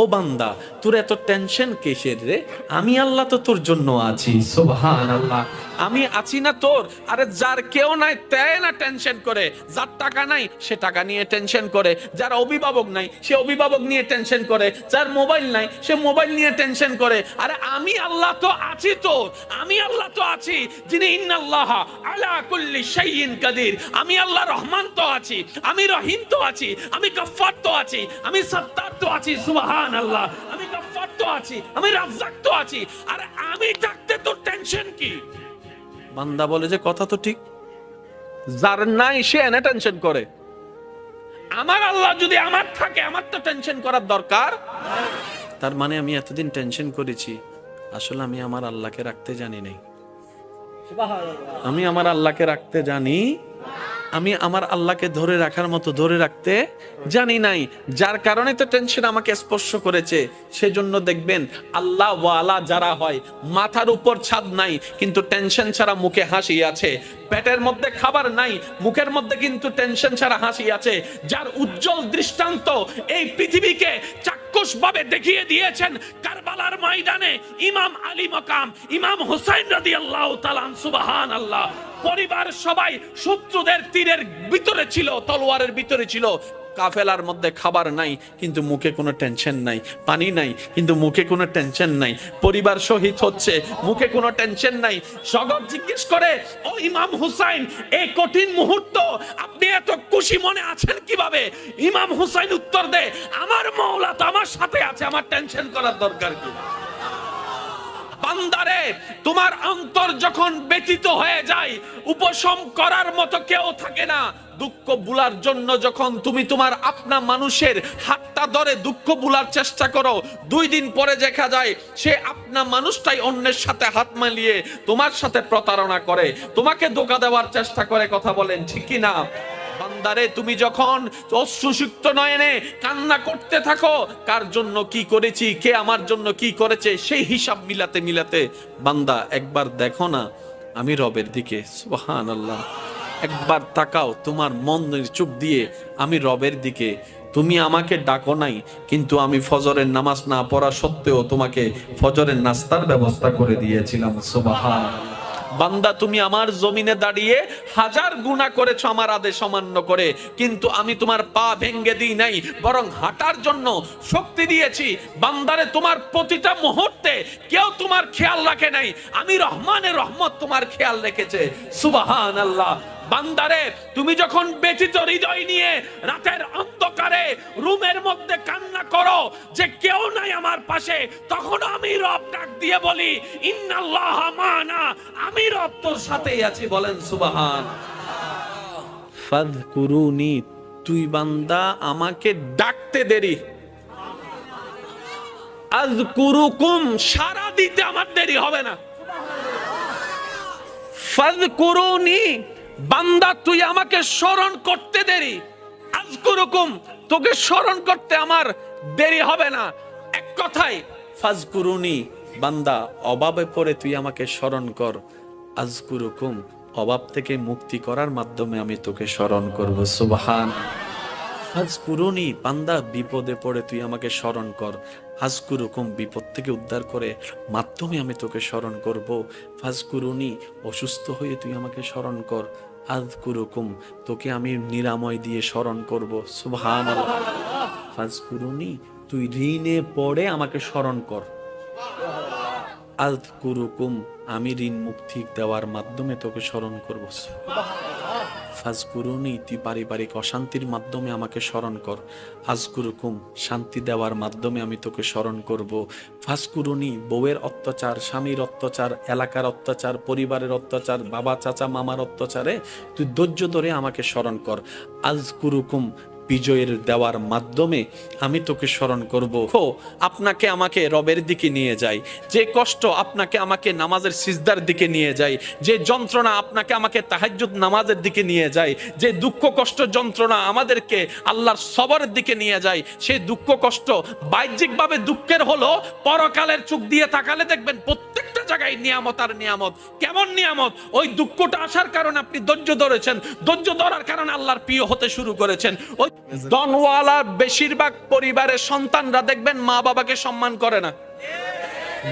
ও বান্দা, তোর এত টেনশন কিসের রে? আমি আল্লাহ তো তোর জন্য আছি। সুবহানাল্লাহ। আমি আছি না তোর? আরে যার কেউ নাই তাই না টেনশন করে, যার টাকা নাই সে টাকা নিয়ে টেনশন করে, যার অভিভাবক নাই সে অভিভাবক নিয়ে টেনশন করে, যার মোবাইল নাই সে মোবাইল নিয়ে টেনশন করে। আরে আমি আল্লাহ তো আছি তোর, আমি আল্লাহ তো আছি যিনি ইন্নাল্লাহা আলা কুল্লি শাইইন কাদির। আমি আল্লাহ রহমান তো আছি, আমি রহিম তো আছি, আমি গফফার তো আছি, আমি সত্তার তো আছি। সুবহানাল্লাহ। আমি গফফার তো আছি, আমি রাজ্জাক তো আছি। আরে আমি থাকতে তোর টেনশন কি? বান্দা বলে যে কথা তো ঠিক, যার নাই সে এনে টেনশন করে। আমার আল্লাহ যদি আমার থাকে, আমার তো টেনশন করার দরকার। তার মানে আমি এতদিন টেনশন করেছি, আসলে আমি আমার আল্লাহকে রাখতে জানি নাই। আমি আমার আল্লাহকে রাখতে জানি, আমি আমার আল্লাহকে ধরে রাখার মতো ধরে রাখতে জানি নাই, যার কারণে তো টেনশন আমাকে স্পর্শ করেছে। সেজন্য দেখবেন আল্লাহ ওয়ালা যারা হয়, মাথার উপর ছাদ নাই কিন্তু টেনশন ছাড়া মুখে হাসি আছে, পেটের মধ্যে খাবার নাই মুখের মধ্যে কিন্তু টেনশন ছাড়া হাসি আছে, যার উজ্জ্বল দৃষ্টান্ত এই পৃথিবীকে চাক্ষুষভাবে দেখিয়ে দিয়েছেন কারবালার ময়দানে ইমাম আলী মাকাম ইমাম হুসাইন রাদিয়াল্লাহু তাআলা। সুবহানাল্লাহ। পরিবার সবাই শত্রুদের তীরের ভিতরে ছিল, তলোয়ারের ভিতরে ছিল, কাফেলার মধ্যে খাবার নাই কিন্তু মুখে কোনো টেনশন নাই, পানি নাই কিন্তু মুখে কোনো টেনশন নাই, পরিবার শহীদ হচ্ছে মুখে কোনো টেনশন নাই। জগৎ জিজ্ঞেস করে, ও ইমাম হুসাইন, এই কঠিন মুহূর্ত আপনি এত খুশি মনে আছেন কিভাবে? ইমাম হুসাইন উত্তর দেয়, আমার মাওলা তো আমার সাথে আছে, আমার টেনশন করার দরকার কি? বান্দারে, তোমার অন্তর যখন ব্যথিত হয়ে যায়, উপশম করার মতো কেউ থাকে না। দুঃখ ভুলার জন্য যখন তুমি তোমার আপনা মানুষের হাতটা ধরে দুঃখ ভুলার চেষ্টা করো, 2 দিন পরে দেখা যায় সে আপনা মানুষটাই অন্যের সাথে হাত মিলিয়ে তোমার সাথে প্রতারণা করে, তোমাকে ধোঁকা দেওয়ার চেষ্টা করে। কথা বলেন ঠিক কি না? বান্দারে, তুমি যখন অশ্রুসিক্ত নয়নে কান্না করতে থাকো, কার জন্য কি করেছি, কে আমার জন্য কি করেছে, সেই হিসাব মিলাতে মিলাতে বান্দা একবার দেখো না আমি রবের দিকে। সুবহানাল্লাহ। একবার তাকাও তোমার মনের চোখ দিয়ে আমি রবের দিকে। তুমি আমাকে ডাকো নাই কিন্তু আমি ফজরের নামাজ না পড়া সত্ত্বেও তোমাকে ফজরের নাস্তার ব্যবস্থা করে দিয়েছিলাম। সুবহানাল্লাহ। বান্দা, তুমি আমার জমিনে দাঁড়িয়ে 1000 গুনাহ করেছো আমার আদেশ অমান্য করে, কিন্তু আমি তোমার পা ভেঙে দিই নাই, বরং হাঁটার জন্য শক্তি দিয়েছি। বান্দারে, তোমার প্রতিটা মুহূর্তে কেউ তোমার খেয়াল রাখে নাই, আমি রহমানের রহমত তোমার খেয়াল রেখেছে। সুবহানাল্লাহ। বান্দারে, তুমি যখন ব্যথিত হৃদয় নিয়ে রাতের অন্ধকারে রুমের মধ্যে কান্না করো যে কেউ নাই আমার পাশে, তখন আমি রব ডাক দিয়ে বলি, ইন্নাল্লাহ মানা, আমি রব তোর সাথেই আছি। বলেন সুবহান। ফাযকুরুনি, তুই বান্দা আমাকে ডাকতে দেরি, আযকুরুকুম, সারা দিতে আমার দেরি হবে না। ফাযকুরুনি, বান্দা তুই আমাকে স্মরণ করতে দেরি, আযকুরুকুম, তোকে স্মরণ করতে আমার দেরি হবে না। এক কথায় ফাযকুরুনি, বান্দা অভাবে পড়ে তুই আমাকে স্মরণ কর, আযকুরুকুম, অভাব থেকে মুক্তি করার মাধ্যমে আমি তোকে স্মরণ করব। সুবহান। ফাযকুরুনি, বান্দা বিপদে পড়ে তুই আমাকে স্মরণ কর, আযকুরুকুম, বিপদ থেকে উদ্ধার করে মাধ্যমে আমি তোকে স্মরণ করব। ফাযকুরুনি, অসুস্থ হয়ে তুই আমাকে স্মরণ কর, আযকুরুকুম, তোকে আমি নিরাময় দিয়ে স্মরণ করব। সুবহানাল্লাহ। ফাযকুরুনি, তুই ঋণে পড়ে আমাকে স্মরণ কর, আযকুরুকুম, আমি ঋণ মুক্তি দেওয়ার মাধ্যমে তোকে স্মরণ করব। ফাযকুরুনি, তুই পারিবারিক অশান্তির মাধ্যমে আমাকে স্মরণ কর, আযকুরুকুম, শান্তি দেওয়ার মাধ্যমে আমি তোকে স্মরণ করব। ফাযকুরুনি, বউয়ের অত্যাচার, স্বামীর অত্যাচার, এলাকার অত্যাচার, পরিবারের অত্যাচার, বাবা চাচা মামার অত্যাচারে তুই ধৈর্য ধরে আমাকে স্মরণ কর, আযকুরুকুম, বিজয়ের দেওয়ার মাধ্যমে আমি তোকে স্মরণ করব। আপনাকে আমাকে রবের দিকে নিয়ে যায়, যে কষ্ট আপনাকে আমাকে নামাজের সিজদার দিকে নিয়ে যায়, যে যন্ত্রণা আপনাকে আমাকে তাহাজ্জুদ নামাজের দিকে নিয়ে যায়, যে দুঃখ কষ্ট যন্ত্রণা আমাদেরকে আল্লাহর সবরের দিকে নিয়ে যায়, সেই দুঃখ কষ্ট বাহ্যিকভাবে দুঃখের হলো, পরকালের চোখ দিয়ে তাকালে দেখবেন প্রত্যেকটা জায়গায় নিয়ামত আর নিয়ামত। কেমন নিয়ামত? ওই দুঃখটা আসার কারণে আপনি ধৈর্য ধরেছেন, ধৈর্য ধরার কারণে আল্লাহর প্রিয় হতে শুরু করেছেন। ওই ধনওয়ালার বেশিরভাগ পরিবারের সন্তানরা দেখবেন মা বাবাকে সম্মান করে না।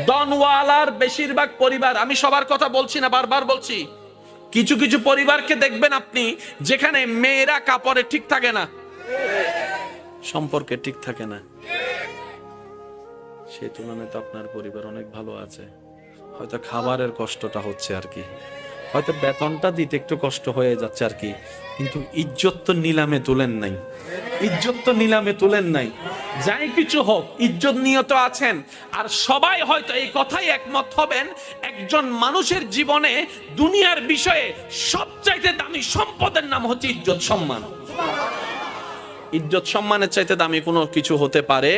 ধনওয়ালার বেশিরভাগ পরিবার, আমি সবার কথা বলছি না, বারবার বলছি, কিছু কিছু পরিবারকে দেখবেন আপনি যেখানে মেয়েরা কাপড়ে ঠিক থাকে না, সম্পর্কে ঠিক থাকে না, সেই তুলনায় তো আপনার পরিবার অনেক ভালো আছে। হয়তো খাবারের কষ্টটা হচ্ছে আর কি, হয়তো বেতনটা দিতে একটু কষ্ট হয়ে যাচ্ছে আর কি, কিন্তু ইজ্জত তো নিলামে তুলেন নাই, ইজ্জত তো নিলামে তুলেন নাই। যাই কিছু হোক, ইজ্জত নিয়ে তো আছেন। আর সবাই হয়তো এই কথাই একমত হবেন, একজন মানুষের জীবনে দুনিয়ার বিষয়ে সবচাইতে দামি সম্পদের নাম হচ্ছে ইজ্জত সম্মান। ইজ্জত সম্মানের চাইতে দামি কোনো কিছু হতে পারে?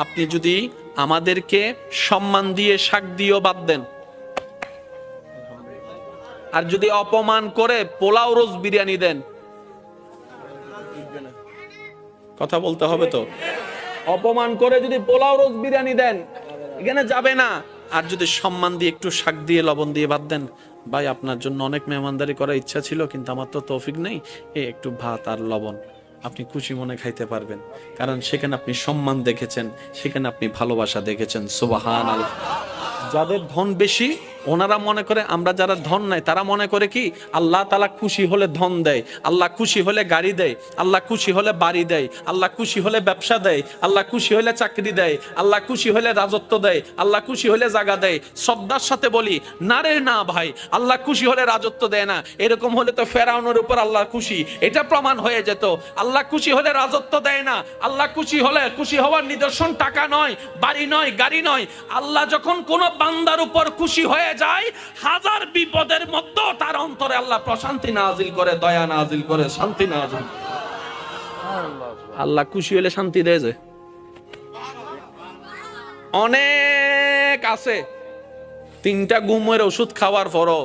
আপনি যদি আমাদেরকে সম্মান দিয়ে শাক দিয়েও বাদ দেন, আর যদি অপমান করে পোলাও রোজ বিরিয়ানি দেন, কথা বলতে হবে তো, অপমান করে যদি পোলাও রোজ বিরিয়ানি দেন এখানে যাবে না। আর যদি সম্মান দিয়ে একটু শাক দিয়ে লবণ দিয়ে বাদ দেন, ভাই আপনার জন্য অনেক মেহমানদারি করার ইচ্ছা ছিল কিন্তু আমার তো তৌফিক নেই, একটু ভাত আর লবণ, আপনি খুশি মনে খাইতে পারবেন, কারণ সেখানে আপনি সম্মান দেখেছেন, সেখানে আপনি ভালোবাসা দেখেছেন। সুবহানাল্লাহ। যাদের ধন বেশি ওনারা মনে করে, আমরা যারা ধন নাই তারা মনে করে কি আল্লাহ তাআলা খুশি হলে ধন দেয়, আল্লাহ খুশি হলে গাড়ি দেয়, আল্লাহ খুশি হলে বাড়ি দেয়, আল্লাহ খুশি হলে ব্যবসা দেয়, আল্লাহ খুশি হলে চাকরি দেয়, আল্লাহ খুশি হলে রাজত্ব দেয়, আল্লাহ খুশি হলে জায়গা দেয়। শ্রদ্ধার সাথে বলি, না রে না ভাই, আল্লাহ খুশি হলে রাজত্ব দেয় না। এরকম হলে তো ফেরাউনের উপর আল্লাহ খুশি, এটা প্রমাণ হয়ে যেত। আল্লাহ খুশি হলে রাজত্ব দেয় না। আল্লাহ খুশি হলে, খুশি হওয়ার নিদর্শন টাকা নয়, বাড়ি নয়, গাড়ি নয়। আল্লাহ যখন কোন বান্দার উপর খুশি হয়ে যায়, হাজার বিপদের মধ্যেও তার অন্তরে আল্লাহ প্রশান্তি নাজিল করে, দয়া নাজিল করে, শান্তি নাজিল। আল্লাহ খুশি হলে শান্তি দেয় যে। অনেক আছে 3টা ঘুমের ওষুধ খাওয়ার পরও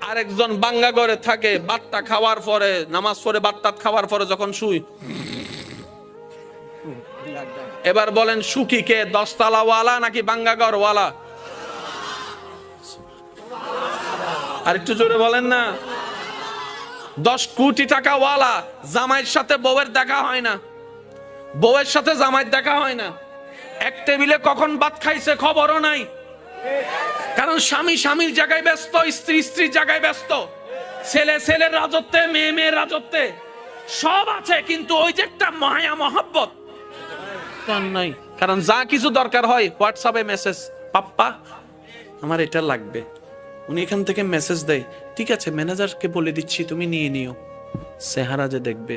আরেকজন বাঙ্গা ঘরে থাকে, বাট্টা খাওয়ার পরে, নামাজ পড়ে বাট্টা খাওয়ার পরে যখন শুই, এবার বলেন সুখী কে, 10 তলা ওয়ালা নাকি বাঙ্গা ঘর ওয়ালা? আর একটু জোরে বলেন না। 10 কোটি টাকা ওয়ালা, জামাইয়ের সাথে বউয়ের দেখা হয় না, বউয়ের সাথে জামাইয়ের দেখা হয় না, এক টেবিলে কখন ভাত খাইছে খবরও নাই, কারণ স্বামী স্বামীর জায়গায় ব্যস্ত, স্ত্রী স্ত্রীর জায়গায় ব্যস্ত, ছেলে ছেলের রাজত্বে, মেয়ে মেয়ের রাজত্বে, সব আছে কিন্তু ওই যে একটা মায়া মহব্বত নাই। কারণ যা কিছু দরকার হয় হোয়াটসঅ্যাপে মেসেজ, পাপ্পা আমার এটা লাগবে, উনি এখান থেকে মেসেজ দেয়, ঠিক আছে ম্যানেজারকে বলে দিচ্ছি তুমি নিয়ে নিও। চেহারা যে দেখবে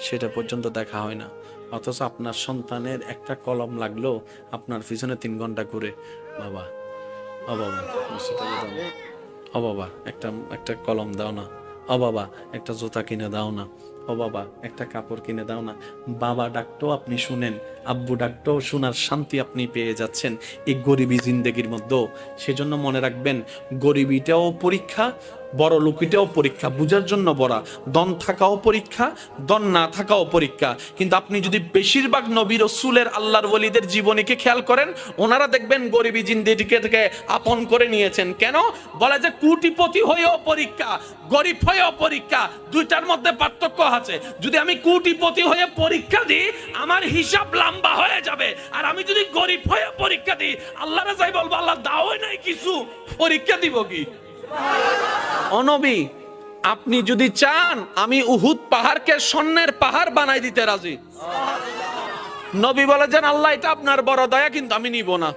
সেটা পর্যন্ত দেখা হয় না। অথচ আপনার সন্তানের একটা কলম লাগলো আপনার পিছনে 3 ঘন্টা ঘুরে, বাবা ও বাবা ও বাবা একটা কলম দাও না, ও বাবা একটা জুতা কিনে দাও না, ও বাবা একটা কাপড় কিনে দাও না। বাবা ডাকটাও আপনি শুনেন, আব্বু ডাকটাও শোনার শান্তি আপনি পেয়ে যাচ্ছেন এই গরিবী জিন্দেগির মধ্যে। সেজন্য মনে রাখবেন, গরিবিটাও পরীক্ষা, বড় লোকিটাও পরীক্ষা, বুঝার জন্য বড়া। দন থাকাও পরীক্ষা, দন না থাকাও পরীক্ষা। কিন্তু আপনি যদি বেশিরভাগ নবী রাসূলের, আল্লাহর ওলিদের জীবনীকে খেয়াল করেন, ওনারা দেখবেন গরিবী জিন্দেগিকে থেকে আপন করে নিয়েছেন। কেন বলে যে কোটিপতি হয়েও পরীক্ষা, গরিব হয়েও পরীক্ষা, দুইটার মধ্যে পার্থক্য আছে। যদি আমি কোটিপতি হয়ে পরীক্ষা দিই আমার হিসাব লম্বা হয়ে যাবে, আর আমি যদি গরিব হয়ে পরীক্ষা দিই আল্লাহরে যাই বলবো আল্লাহ দাওই নাই কিছু, পরীক্ষা দিব কি? ও নবী, আপনি যদি চান আমি উহুদ পাহাড়কে স্বর্ণের পাহাড় বানাই দিতে রাজি। নবী বলে যে আল্লাহ এটা আপনার বড় দয়া, কিন্তু আমি নিব না।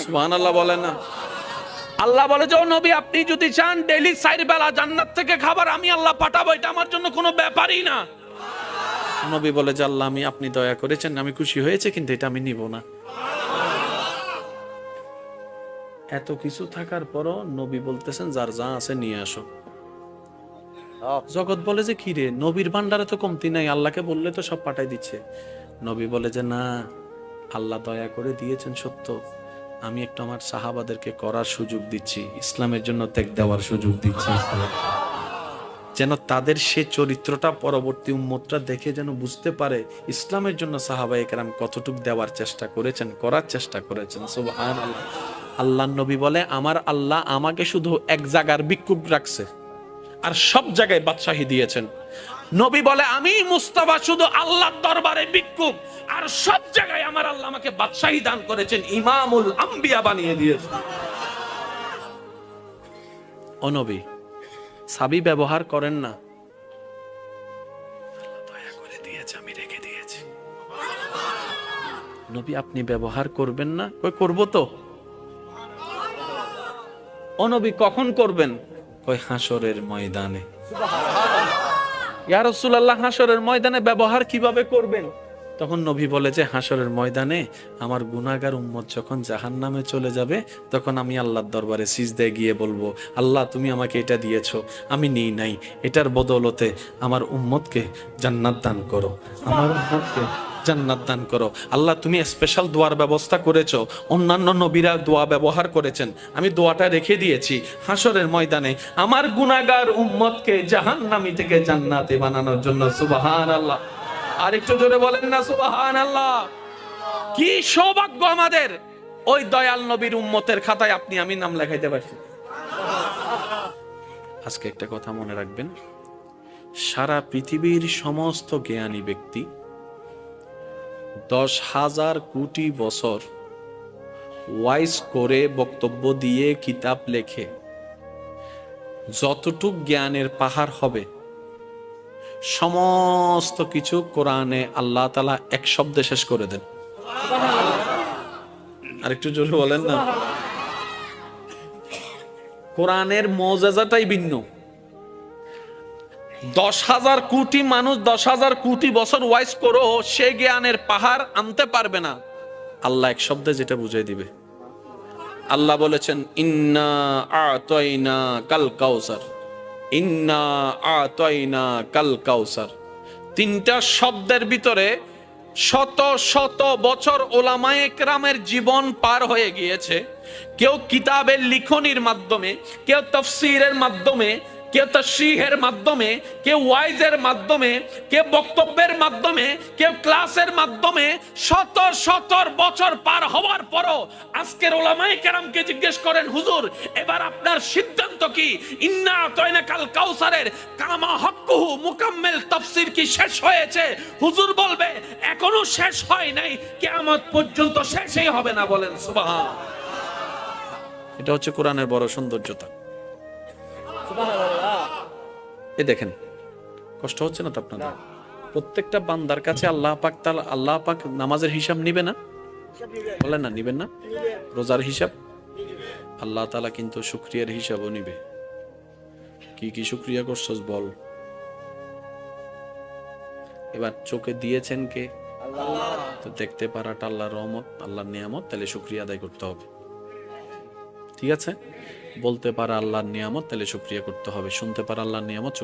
সুবহানাল্লাহ বলেন না। আল্লাহ বলে যে ও নবী আপনি যদি চান ডেইলি 4 বেলা জান্নাত থেকে খাবার আমি আল্লাহ পাঠাবো, এটা আমার জন্য কোনো ব্যাপারই না। নবী বলে যে আল্লাহ আপনি দয়া করেছেন, আমি খুশি হয়েছে, কিন্তু এটা আমি নিব না। এত কিছু থাকার পরও নবী বলতেছেন যার যা আছে নিয়ে আসো। জগৎ বলে যে কি রে, নবীর ভান্ডারে তো কমতি নাই, আল্লাহকে বললে তো সব পাঠাই দিচ্ছে। নবী বলে যে না, আল্লাহ দয়া করে দিয়েছেন সত্য, আমি একটু আমার সাহাবাদেরকে করার সুযোগ দিচ্ছি, ইসলামের জন্য ত্যাগ দেওয়ার সুযোগ দিচ্ছি। যেন তাদের সে চরিত্রটা পরবর্তী উম্মতরা দেখে যেন বুঝতে পারে ইসলামের জন্য সাহাবায়ে কেরাম কতটুকু দেওয়ার চেষ্টা করেছেন, করার চেষ্টা করেছেন। সুবহানাল্লাহ। আল্লাহর নবী বলে, আমার আল্লাহ আমাকে শুধু এক জায়গার ভিক্ষুক রাখছে আর সব জায়গায় বাদশাহী দিয়েছেন। নবী বলে, আমি মুস্তাফা শুধু আল্লাহর দরবারে ভিক্ষুক আর সব জায়গায় আমার আল্লাহ আমাকে বাদশাহী দান করেছেন, ইমামুল আম্বিয়া বানিয়ে দিয়েছেন। ও নবী, সাবি ব্যবহার করেন না, দয়া করে দিয়েছে, আমি রেখে দিয়েছি। নবী, আপনি ব্যবহার করবেন না? কই করব তো। ও নবী, কখন করবেন? কই হাসরের ময়দানে। ইয়া রাসূলুল্লাহ, হাসরের ময়দানে ব্যবহার কিভাবে করবেন? তখন নবী বলে যে, হাসরের ময়দানে আমার গুনাহগার উম্মত যখন জাহান্নামে চলে যাবে, তখন আমি আল্লাহর দরবারে সিজদায় গিয়ে বলবো, আল্লাহ তুমি আমাকে এটা দিয়েছো, আমি নিই নাই, এটার বদৌলতে আমার উম্মতকে জান্নাত দান করো, আমার উম্মতকে জান্নাত দান করো। আল্লাহ তুমি স্পেশাল দোয়ার ব্যবস্থা করেছো, অন্যান্য নবীরা দোয়া ব্যবহার করেছেন, আমি দোয়াটা রেখে দিয়েছি। হাসরের ময়দানে আমার গুনাহগার উম্মতকে জাহান্নামী থেকে জান্নাতে বানানোর জন্য। সুবহানাল্লাহ। আর একটু জোরে বলেন না সুবহানাল্লাহ। কি সৌভাগ্য আমাদের, ওই দয়াল নবীর উম্মতের খাতায় আপনি আমি নাম লেখাইতে পারছি। আজকে একটা কথা মনে রাখবেন, সারা পৃথিবীর সমস্ত জ্ঞানী ব্যক্তি 10,000 কোটি বছর ওয়াইজ করে বক্তব্য দিয়ে কিতাব লেখে যতটুক জ্ঞানের পাহাড় হবে, সমস্ত কিছু কোরআনে আল্লাহ তাআলা এক শব্দে শেষ করে দেন। আরেকটু জোরে বলেন না। কোরআনের মুজিজাটাই ভিন্ন। 10,000 কোটি মানুষ 10,000 কোটি বছর ওয়াইজ করো, সে জ্ঞানের পাহাড় আনতে পারবে না। আল্লাহ এক শব্দে যেটা বুঝিয়ে দিবে। আল্লাহ বলেছেন, ইন্না আতাইনা কাল কাউসার, ইন্না আতাইনা কাল কাউসার। তিনটা শব্দের ভিতরে শত শত বছর ওলামায়ে কেরামের জীবন পার হয়ে গিয়েছে। কেউ কিতাবের লিখনির মাধ্যমে, কেউ তাফসীরের মাধ্যমে, কেউ তাশরীহের মাধ্যমে, কেউ ওয়াইজের মাধ্যমে, কেউ বক্তব্যের মাধ্যমে, কেউ ক্লাসের মাধ্যমে শত শত বছর পার হওয়ার পরও আজকের উলামায়ে কেরামকে জিজ্ঞেস করেন, হুজুর এবার আপনার সিদ্ধান্ত কি? ইন্না আতাইনা কাল কাউসারের কামা হক্কুহু মুকাম্মিল তাফসীর কি শেষ হয়েছে? হুজুর বলবে, এখনো শেষ হয় নাই, কিয়ামত পর্যন্ত শেষই হবে না। বলেন সুবহান। এটা হচ্ছে কোরআনের বড় সৌন্দর্যতা। এ দেখেন, কষ্ট হচ্ছে না তো আপনাদের? প্রত্যেকটা বান্দার কাছে আল্লাহ পাক নামাজের হিসাব নিবে না? বলেন না, নিবেন না? রোজার হিসাব আল্লাহ তাআলা কিন্তু শুকরিয়ার হিসাবও নিবে। কি কি শুকরিয়া করছস বল। এবার চোখে দিয়েছেন কে? আল্লাহ। তো দেখতে পারাটা আল্লাহর রহমত, আল্লাহর নিয়ামত, তাহলে শুকরিয়া আদায় করতে হবে। ঠিক আছে? বলতে পারা আল্লাহর নিয়ামত, তাহলে শুকরিয়া করতে হবে। শুনতে পারা আল্লাহর নিয়ামত,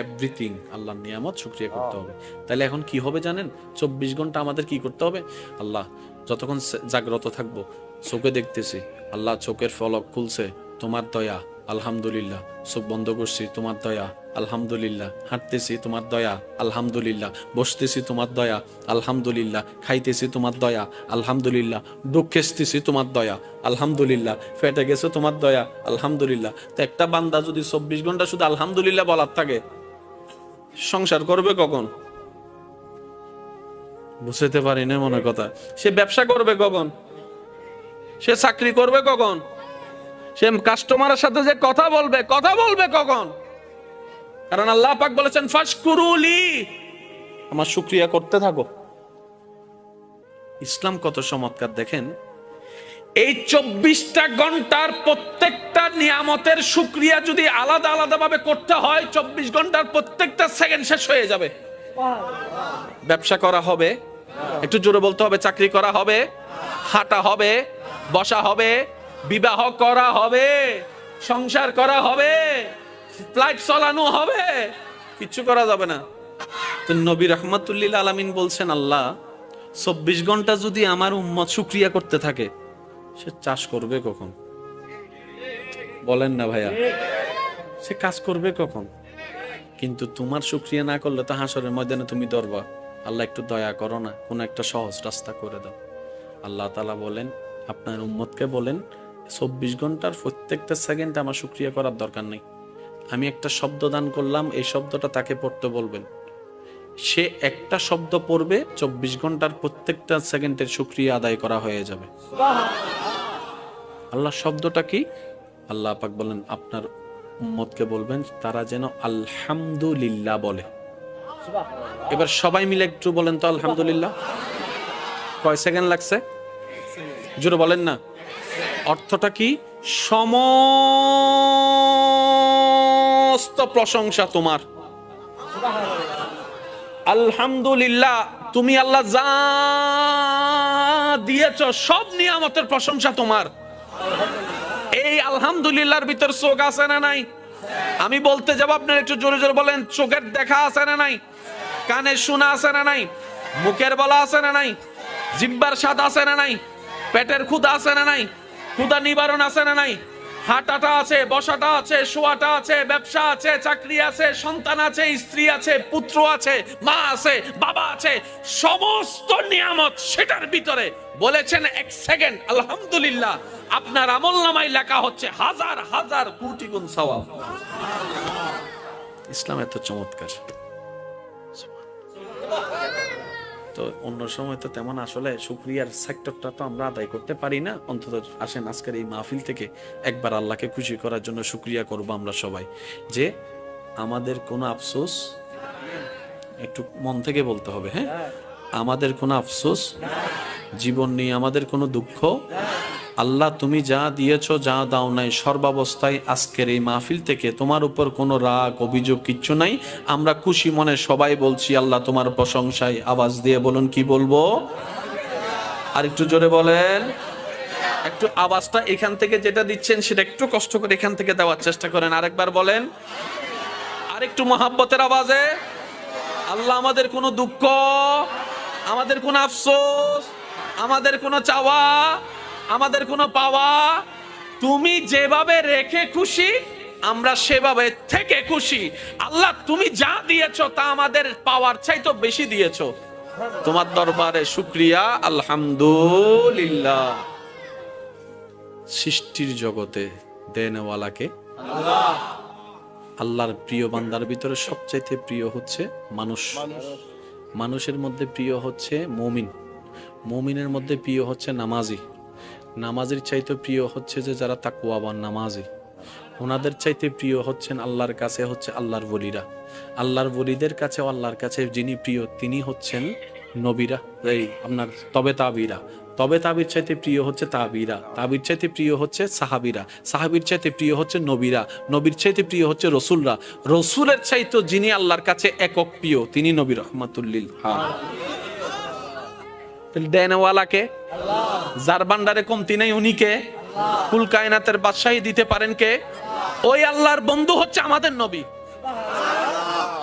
এভরিথিং আল্লাহর নিয়ামত, শুকরিয়া করতে হবে। তাহলে এখন কি হবে জানেন? 24 ঘন্টা আমাদের কি করতে হবে? আল্লাহ, যতক্ষণ জাগ্রত থাকবো, চোখে দেখতেছি, আল্লাহ চোখের ফলক খুলছে, তোমার দয়া, আলহামদুলিল্লাহ। চোখ বন্ধ করছি, তোমার দয়া, আলহামদুলিল্লাহ। হাঁটতেছি, তোমার দয়া, আলহামদুলিল্লাহ। বসতেছি, তোমার দয়া, আলহামদুলিল্লাহ। খাইতেছি, তোমার দয়া, আলহামদুলিল্লাহ। দুঃখেসতেছি, তোমার দয়া, আলহামদুলিল্লাহ। ফেটে গেছে, তোমার দয়া, আলহামদুলিল্লাহ। তো একটা বান্দা যদি 24 ঘন্টা শুধু আলহামদুলিল্লাহ বলার থাকে, সংসার করবে কখন? বুঝতে পারি না মনে কথা। সে ব্যবসা করবে কখন? সে চাকরি করবে কখন? সে কাস্টমারের সাথে যে কথা বলবে কখন? কারণ আল্লাহ পাক বলেছেন, ফাশকুরুলি, আমার শুকরিয়া করতে থাকো। ইসলাম কত চমৎকার দেখেন। এই 24টা ঘন্টার প্রত্যেকটা নিয়ামতের শুকরিয়া যদি আলাদা আলাদা ভাবে করতে হয়, 24 ঘন্টার প্রত্যেকটা সেকেন্ড শেষ হয়ে যাবে। ব্যবসা করা হবে, একটু জোরে বলতে হবে, চাকরি করা হবে, হাঁটা হবে, বসা হবে, বিবাহ করা হবে, সংসার করা হবে, ফ্লাইট চালানো হবে, কিচ্ছু করা যাবে না। তো নবী রাহমাতুল্লিল আলামিন বলছেন, আল্লাহ 24 ঘন্টা যদি আমার উম্মত শুকরিয়া করতে থাকে, সে চাষ করবে কখন? বলেন না ভাইয়া, সে কাজ করবে কখন? কিন্তু তোমার শুকরিয়া না করলে তো হাসরের ময়দানে তুমি ধরবা। আল্লাহ একটু দয়া করো না, কোন একটা সহজ রাস্তা করে দাও। আল্লাহ তাআলা বলেন, আপনার উম্মতকে বলেন 24 ঘন্টার প্রত্যেকটা সেকেন্ডে আমার শুকরিয়া করার দরকার নেই। আমি একটা শব্দ দান করলাম, এই শব্দটা তাকে পড়তে বলবেন, সে একটা শব্দ পড়বে, 24 ঘন্টার প্রত্যেকটা সেকেন্ডের শুকরিয়া আদায় করা হয়ে যাবে। আল্লাহ শব্দটা কি? আল্লাহ পাক বলেন আপনার উম্মতকে বলবেন তারা যেন আলহামদুলিল্লাহ বলে। এবার সবাই মিলে একটু বলেন তো আলহামদুলিল্লাহ। কয় সেকেন্ড লাগছে? জোরে বলেন না। অর্থটা কি? সমস্ত প্রশংসা তোমার। আলহামদুলিল্লাহ, তুমি আল্লাহ যা দিয়েছ সব নিয়ামতের প্রশংসা তোমার। এই আলহামদুলিল্লাহর ভিতর চোখ আছে না নাই? আমি বলতে যাব, আপনারা একটু জোরে জোরে বলেন। চোখের দেখা আছে না নাই? কানের শোনা আছে না নাই? মুখের বলা আছে না নাই? জিহ্বার স্বাদ আছে না নাই? পেটের ক্ষুধা আছে না নাই? ক্ষুধা নিবারণ আছে না নাই? হাঁটাটা আছে, বসাটা আছে, শোয়াটা আছে, ব্যবসা আছে, চাকরি আছে, সন্তান আছে, স্ত্রী আছে, পুত্র আছে, মা আছে, বাবা আছে, সমস্ত নিয়ামত সেটার ভিতরে বলেছেন এক সেকেন্ড আলহামদুলিল্লাহ, আপনার আমলনামায় লেখা হচ্ছে হাজার হাজার কোটি গুণ সওয়াব। ইসলাম এত চমৎকার। তো অন্য সময় তো তেমন আসলে শুকরিয়ার সেক্টরটা তো আমরা আদায় করতে পারি না। অন্তত আসেন আজকের এই মাহফিল থেকে একবার আল্লাহকে খুশি করার জন্য শুকরিয়া করব আমরা সবাই, যে আমাদের কোনো আফসোস, একটু মন থেকে বলতে হবে, হ্যাঁ, আমাদের কোনো আফসোস জীবন নিয়ে, আমাদের কোনো দুঃখ, আল্লাহ তুমি যা দিয়েছো যা দাও নাই, সর্বাবস্থায় আজকের এই মাহফিল থেকে তোমার উপর কোনো রাগ অভিযোগ কিচ্ছু নাই। আমরা খুশি মনে সবাই বলছি আল্লাহ তোমার প্রশংসায়। আওয়াজ দিয়ে বলুন, কি বলবো? আর একটু জোরে বলেন। একটু আওয়াজটা এখান থেকে যেটা দিচ্ছেন সেটা একটু কষ্ট করে এখান থেকে দেওয়ার চেষ্টা করেন। আরেকবার বলেন, আরেকটু মহাব্বতের আওয়াজে। আল্লাহ আমাদের কোনো দুঃখ, আমাদের কোনো আফসোস, আমাদের কোনো চাওয়া, আমাদের কোনো পাওয়া তুমি যেভাবে রেখে খুশি, আমরা সেভাবে থেকে খুশি। আল্লাহ তুমি যা দিয়েছো তা আমাদের পাওয়ার চাইতে বেশি দিয়েছো। তোমার দরবারে শুকরিয়া, আলহামদুলিল্লাহ। সৃষ্টির জগতে দেনওয়ালাকে আল্লাহ। আল্লাহর প্রিয় বান্দার ভিতরে সবচাইতে প্রিয় হচ্ছে মানুষ। মানুষের মধ্যে প্রিয় হচ্ছে মুমিন, মুমিনের মধ্যে প্রিয় হচ্ছে নামাজি, নামাজের চাইতে প্রিয় হচ্ছে যে যারা তাকওয়াবান নামাজি, ওনাদের চাইতে প্রিয় হচ্ছেন আল্লাহর কাছে হচ্ছে আল্লাহর ওলিরা। আল্লাহর ওলিদের কাছে, আল্লাহর কাছে যিনি প্রিয় তিনি হচ্ছেন নবীরা, এই আপনার তবে তাবিরা। তবে তাবির চাইতে প্রিয় হচ্ছে তাবিরা, তাবির চাইতে প্রিয় হচ্ছে সাহাবিরা, সাহাবির চাইতে প্রিয় হচ্ছে নবীরা, নবীর চাইতে প্রিয় হচ্ছে রসুলরা, রসুলের চাইতে যিনি আল্লাহর কাছে একক প্রিয় তিনি নবী রহমাতুল্লিল আলামিন। দেনওয়ালাকে আল্লাহ, যার ভান্ডারে কমতি নাই উনি কে? কুল কায়নাতের বাদশাহী দিতে পারেন কে? ওই আল্লাহর বন্ধু হচ্ছে আমাদের নবী।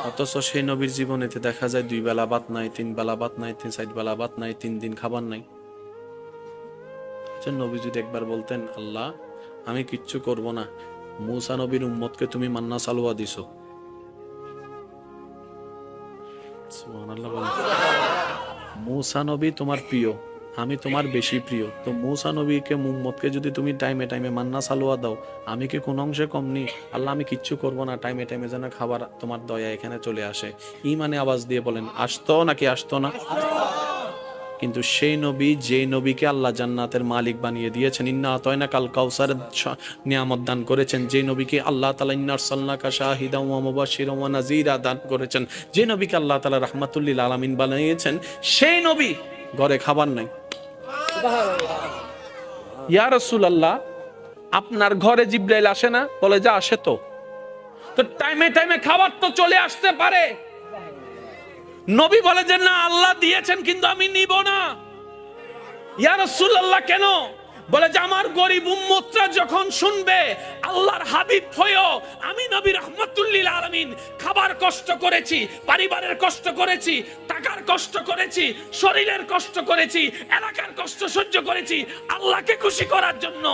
অথচ সেই নবীর জীবনেতে দেখা যায় 2 বেলা ভাত নাই, 3 বেলা ভাত নাই, 4 বেলা ভাত নাই, 3 দিন খাবার নাই। নবী যদি একবার বলতেন আল্লাহ আমি কিচ্ছু করব না, মূসা নবীর উম্মতকে তুমি মান্না সালওয়া দিছো, সুবহানাল্লাহ বলেন। মূসা নবী তোমার প্রিয়, আমি তোমার বেশি প্রিয়, তো মূসা নবীকে উম্মতকে যদি তুমি টাইমে টাইমে মান্না সালওয়া দাও, আমি কি কোন অংশে কম নি? আল্লাহ আমি কিচ্ছু করব না, টাইমে টাইমে যেন খাবার তোমার দয়া এখানে চলে আসে। ইমানে আওয়াজ দিয়ে বলেন আসতো নাকি আসতো না? কিন্তু সেই নবী, যে নবীকে আল্লাহ জান্নাতের মালিক বানিয়ে দিয়েছেন, ইন্না আতাইনা কাল কাউসারের নিয়ামত দান করেছেন, যে নবীকে আল্লাহ তাআলা ইন্না আরসালনাকা শাহিদান ওয়া মুবাশশিরান ওয়া নাযীরা দান করেছেন, যে নবীকে আল্লাহ তাআলা রাহমাতুল লিল আলামিন বানিয়েছেন, সেই নবী ঘরে খাবার নাই। সুবহানাল্লাহ। ইয়া রাসূলুল্লাহ আপনার ঘরে জিবরাইল আসে না? বলে যা আসে তো টাইমে টাইমে খাবার তো চলে আসতে পারে। নবী বলে যে না আল্লাহ দিয়েছেন কিন্তু আমি নিব না। ইয়া রাসূলুল্লাহ কেন? বলে যে আমার গরিব উম্মতরা যখন শুনবে আল্লাহর হাবিব হয়েও আমি নবী রাহমাতুল লিল আলামিন খাবার কষ্ট করেছি, পরিবারের কষ্ট করেছি, টাকার কষ্ট করেছি, শরীরের কষ্ট করেছি, এলাকার কষ্ট সহ্য করেছি, আল্লাহকে খুশি করার জন্য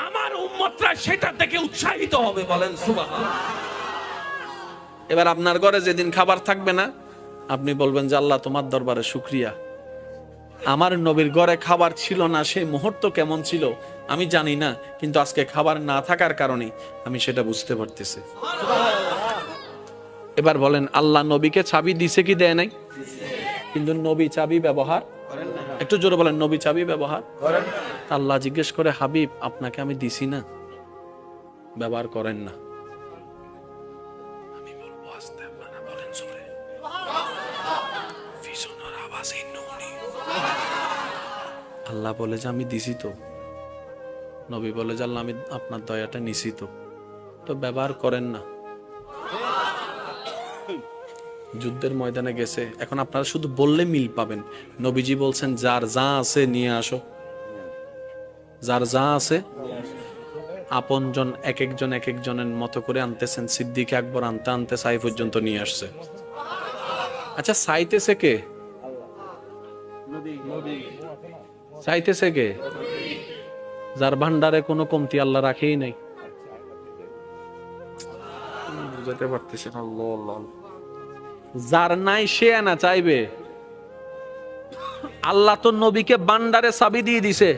আমার উম্মতরা সেটা থেকে উৎসাহিত হবে। বলেন সুবহানাল্লাহ। এবার আপনার ঘরে যেদিন খাবার থাকবে না, আপনি বলবেন যে আল্লাহ তোমার দরবারে শুকরিয়া, আমার নবীর ঘরে খাবার ছিল না, সেই মুহূর্ত কেমন ছিল আমি জানি না, কিন্তু আজকে খাবার না থাকার কারণে আমি সেটা বুঝতে পারতেছি। এবার বলেন, আল্লাহ নবীকে চাবি দিছে কি দেয় নাই? কিন্তু নবী চাবি ব্যবহার, একটু জোরে বলেন, নবী চাবি ব্যবহার। আল্লাহ জিজ্ঞেস করে, হাবিব আপনাকে আমি দিছি না, ব্যবহার করেন না। আমি বলবো আস্তে, আপনারা বলেন জোরে। পিছনের আওয়াজে নুনি। আল্লাহ বলে যে আমি দিছি তো, নবী বলে যে আল্লাহ আমি আপনার দয়াটা নিছি তো ব্যবহার করেন না। যুদ্ধের ময়দানে গেছে, এখন আপনারা শুধু বললে মিল পাবেন। নবীজি বলছেন যার যা আছে নিয়ে আসো, যার যা আছে। আপনজন এক একজনের মতো করে আনতেছেন। সিদ্দিক আকবর আনতে আনতে সাই পর্যন্ত নিয়ে আসছে। আচ্ছা, চাইতেছে কে? চাইতেছে কে? যার ভান্ডারে কোনো কমতি আল্লাহ রাখেই নাই। বুঝাতে পারতেছে না। যার নাই সে না চাইবে। আল্লাহ তো নবীকে ভান্ডারে চাবি দিয়ে দিছে।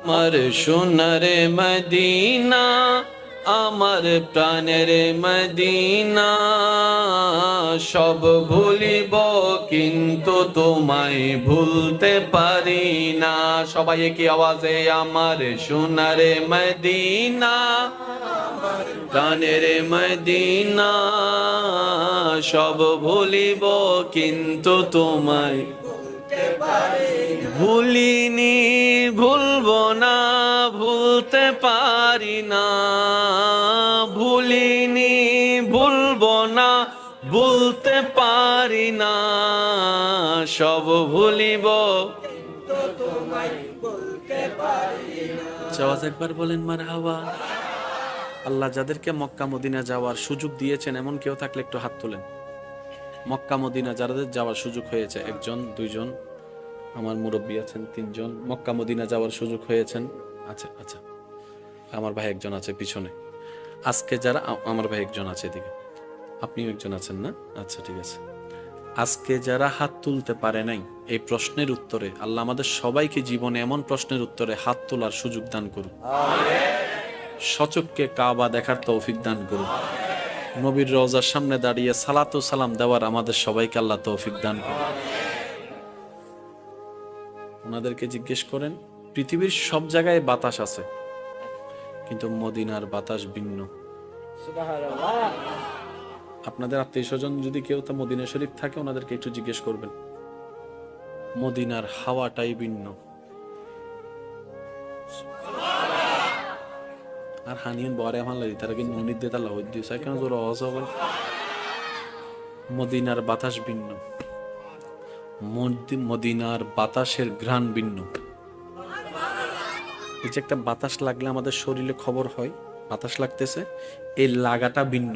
আমার সোনারে মদিনা, আমার প্রাণের মদিনা, সব ভুলিব কিন্তু তোমায় ভুলতে পারি না। সবাই কি আওয়াজে, আমার সোনারে মদিনা, প্রাণের মদিনা, সব ভুলিব কিন্তু তোমায় ভুলিনি, ভুলবো না, ভুলতে পারি না, ভুলিনি, ভুলবো না, ভুলতে পারি না, সব ভুলিব। আওয়াজ একবার বলেন মারহাবা। আল্লাহ যাদেরকে মক্কা মদিনা যাওয়ার সুযোগ দিয়েছেন, এমন কেউ থাকলে একটু হাত তোলেন। মক্কা মদিনা যাদের যাওয়ার সুযোগ হয়েছে, একজন, দুইজন, আমার মুরব্বী আছেন, তিনজন মক্কা মদিনা যাওয়ার সুযোগ হয়েছেন। আচ্ছা আচ্ছা, আমার ভাই একজন আছে পিছনে। আজকে যারা, আমার ভাই একজন আছে এদিকে, আপনিও একজন আছেন না? আচ্ছা ঠিক আছে। আজকে যারা হাত তুলতে পারে নাই, এই প্রশ্নের উত্তরে আল্লাহ আমাদের সবাইকে জীবনে এমন প্রশ্নের উত্তরে হাত তোলার সুযোগ দান করুন। সচক্ষে কাবা দেখার তৌফিক দান করুন। নবীর রওজার সামনে দাঁড়িয়ে সালাতু সালাম দেওয়ার আমাদের সবাইকে আল্লাহ তৌফিক দান করুন। ওনাদেরকে জিজ্ঞেস করেন, পৃথিবীর সব জায়গায় বাতাস আছে, কিন্তু মদিনার বাতাস ভিন্ন। আপনাদের আত্মীয় স্বজন যদি কেউ তা মদিনা শরীফ থাকে, ওনাদেরকে একটু জিজ্ঞেস করবেন, মদিনার হাওয়াটাই ভিন্ন। আর হানিয়ান বরে আমার লাগি তারা কি ননিত দিয়ে তালা হইতে দিছে কেন জোর আওয়াজ হবে। মদিনার বাতাস ভিন্ন, মদিনার বাতাসের ঘ্রাণ ভিন্ন। এই যে একটা বাতাস লাগলে আমাদের শরীরে খবর হয় বাতাস লাগতেছে, এই লাগাটা ভিন্ন।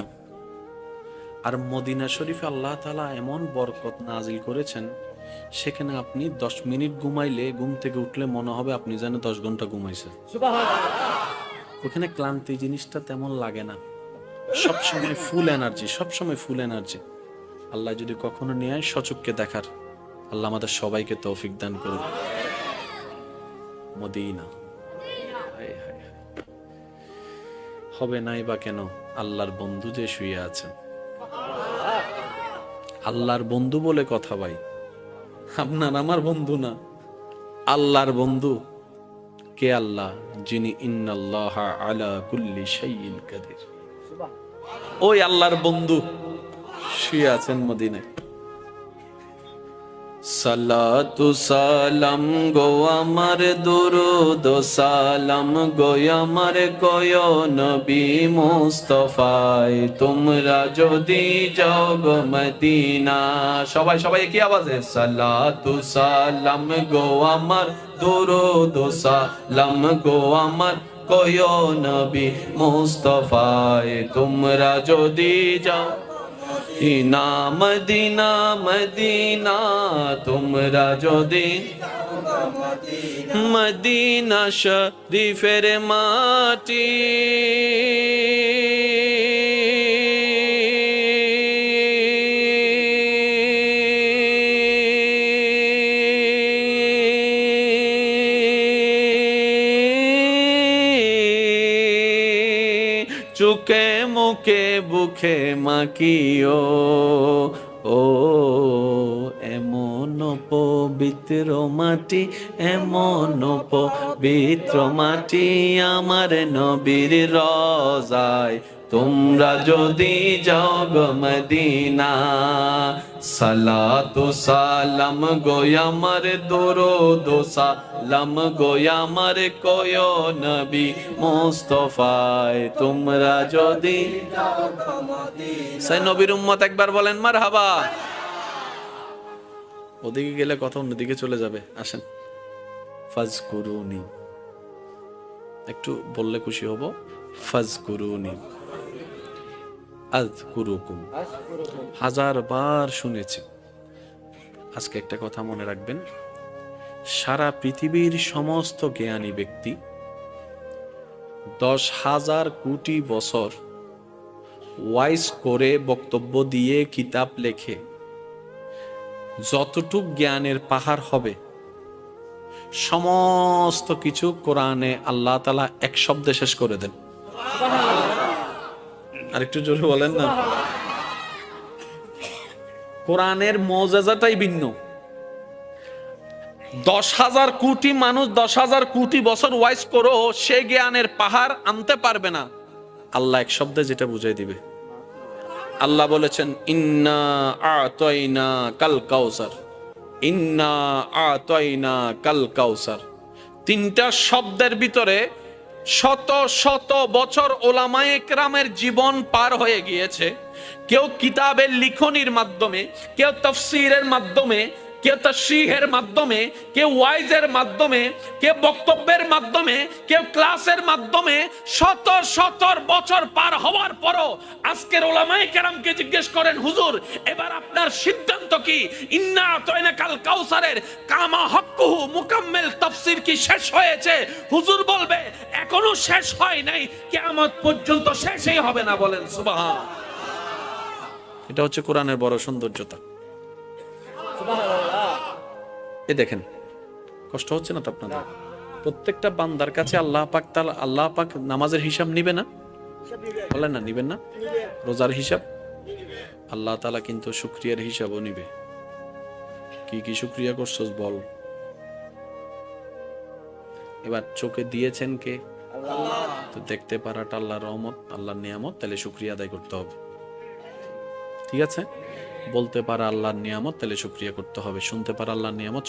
আর মদিনা শরীফে আল্লাহ তাআলা এমন বরকত নাজিল করেছেন, সেখানে আপনি 10 মিনিট ঘুমাইলে, ঘুম থেকে উঠলে মনে হবে আপনি যেন 10 ঘন্টা ঘুমাইছেন। ওখানে ক্লান্তি জিনিসটা তেমন লাগে না, সবসময় ফুল এনার্জি, সবসময় ফুল এনার্জি। আল্লাহ যদি কখনো নিয়ে আয় সচক্ষে দেখার, আল্লাহ আমাদের সবাইকে তৌফিক দান করুন। মদিনা হবে নাই বা কেন? আল্লাহর বন্ধু যে শুয়ে আছেন, আল্লাহর বন্ধু বলে কথা ভাই, আপনার আমার বন্ধু না, আল্লাহর বন্ধু। কে আল্লাহ? যিনি ইন্নাল্লাহা আলা কুল্লি শাইইন কাদির। ওই আল্লাহর বন্ধু শুয়ে আছেন মদিনায়। সালাতু সালাম গো আমার, দুরুদ সালাম গো আমার, গয় নবী মুস্তাফায়, তোমরা যদি যাও গো মদিনা। সবাই সবাই কি আওয়াজে? সালাতু সালাম গো আমার, দুরুদ সালাম গো আমার, গয় নবী মুস্তাফায়, তোমরা যদি যাও মদিনা মদিনা মদিনা, তোমরা যদি মদিনা শরীফের মাটি চুকে মুখে বুকে মাখিও, ও এমন পবিত্র মাটি, এমন পবিত্র মাটি আমার নবীর রওজায়, তোমরা যদি যাও গো মদিনা, সালাতু সালাম গো আমার, দরুদ সালাম গো আমার কয় নবী মুস্তাফায়, তোমরা যদি সেই নবীর উম্মত একবার বলেন মারহাবা। ওদিকে গেলে কথা অন্যদিকে চলে যাবে, আসেন। ফাজকুরুনি, একটু বললে খুশি হব। ফাজকুরুনি আযকুরুকুম, হাজার বার শুনেছি। আজকে একটা কথা মনে রাখবেন, সারা পৃথিবীর সমস্ত জ্ঞানী ব্যক্তি 10,000 কোটি বছর ওয়াইজ করে বক্তব্য দিয়ে কিতাব লেখে যতটুক জ্ঞানের পাহাড় হবে, সমস্ত কিছু কোরআনে আল্লাহ তাআলা এক শব্দে শেষ করে দেন। আরেকটু জোরে বলেন না। কোরআনের মুজিজাটাই ভিন্ন। 10,000 কোটি মানুষ 10,000 কোটি বছর ওয়াইজ করো, সে জ্ঞানের পাহাড় আনতে পারবে না। আল্লাহ এক শব্দে যেটা বুঝাই দিবে। আল্লাহ বলেছেন ইন্না আতাইনা কাল কাউসার, ইন্না আতাইনা কাল কাউসার। তিনটা শব্দের ভিতরে শত শত বছর ওলামায়ে কেরামের জীবন পার হয়ে গিয়েছে। কেউ কিতাবের লিখনির মাধ্যমে, কেউ তাফসীরের মাধ্যমে, কেউ তাশরীহের মাধ্যমে, কেউ ওয়াইজের মাধ্যমে, কেউ বক্তব্যের মাধ্যমে, কেউ ক্লাসের মাধ্যমে শত শত বছর পার হওয়ার পরও আজকের ওলামায়ে কেরামকে জিজ্ঞেস করেন, হুজুর এবার আপনার সিদ্ধান্ত কি? ইন্না আতাইনা কাল কাউসারের কামা হক্কুহু মুকাম্মিল তাফসীর কি শেষ হয়েছে? হুজুর বলবে এখনো শেষ হয় নাই, কিয়ামত পর্যন্ত শেষই হবে না। বলেন সুবহানাল্লাহ। এটা হচ্ছে কোরআনের বড় সৌন্দর্যতা। এ দেখেন, কষ্ট হচ্ছে না তো আপনাদের? প্রত্যেকটা বান্দার কাছে আল্লাহ পাক নামাজের হিসাব নিবে না? বলেন না, নিবেন না? রোজার হিসাব আল্লাহ তাআলা কিন্তু শুকরিয়ার হিসাবও নিবে। কি কি শুকরিয়া করছস বল। এবার চোখে দিয়েছেন কে? আল্লাহ। তো দেখতে পারাটা আল্লাহর রহমত, আল্লাহর নিয়ামত, তাহলে শুকরিয়া আদায় করতে হবে। ঠিক আছে? বলতে পারা আল্লাহর নিয়ামত, তাহলে শুকরিয়া করতে হবে। শুনতে পারা আল্লাহর নিয়ামত,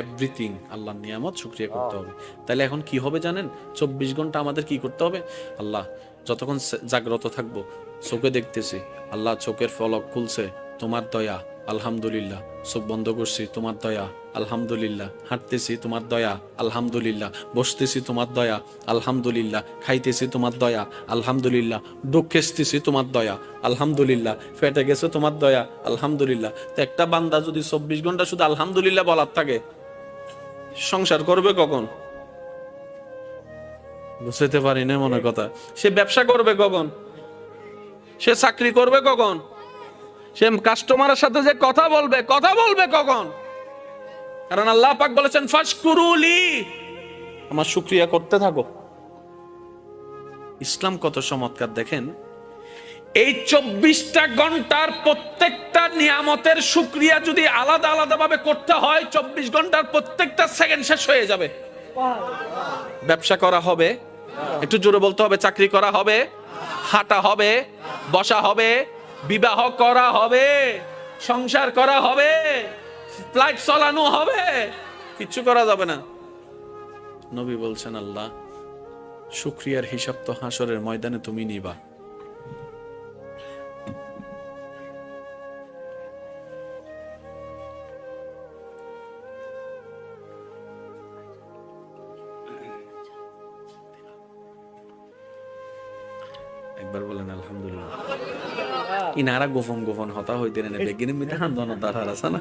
এভরিথিং আল্লাহর নিয়ামত, শুকরিয়া করতে হবে। তাহলে এখন কি হবে জানেন? 24 ঘন্টা আমাদের কি করতে হবে? আল্লাহ, যতক্ষণ জাগ্রত থাকবো, চোখে দেখতেছি, আল্লাহ চোখের ফলক খুলছে, তোমার দয়া, আলহামদুলিল্লাহ। চোখ বন্ধ করছি, তোমার দয়া, আলহামদুলিল্লাহ। হাঁটতেছি, তোমার দয়া, আলহামদুলিল্লাহ। বসতেছি, তোমার দয়া, আলহামদুলিল্লাহ। খাইতেছি, তোমার দয়া, আলহামদুলিল্লাহ। ডুক খেসতেছি, তোমার দয়া, আলহামদুলিল্লাহ। ফেটে গেছে, তোমার দয়া, আলহামদুলিল্লাহ। তো একটা বান্দা যদি 24 ঘন্টা শুধু আলহামদুলিল্লাহ বলার থাকে, সংসার করবে কখন? বুঝতে পারি না মনে কথা। সে ব্যবসা করবে কখন? সে চাকরি করবে কখন? সে কাস্টমারের সাথে যে কথা বলবে কখন? কারণ আল্লাহ পাক বলেছেন ফাশকুরুলি, আমার শুকরিয়া করতে থাকো। ইসলাম কত চমৎকার দেখেন। এই 24টা ঘন্টার প্রত্যেকটা নিয়ামতের শুকরিয়া যদি আলাদা আলাদা ভাবে করতে হয়, 24 ঘন্টার প্রত্যেকটা সেকেন্ড শেষ হয়ে যাবে। ব্যবসা করা হবে, একটু জোরে বলতে হবে, চাকরি করা হবে, হাঁটা হবে, বসা হবে, বিবাহ করা হবে, সংসার করা হবে, ফ্লাইট চালানো হবে, কিচ্ছু করা যাবে না। নবী বলছেন আল্লাহ শুকরিয়ার হিসাব তো হাসরের ময়দানে তুমি নিবা। একবার বলেন আলহামদুলিল্লাহ। ইনারা গোপন হতা হইতে না বেগিনের মধ্যে হান্দন দাঁড়ার আছে না,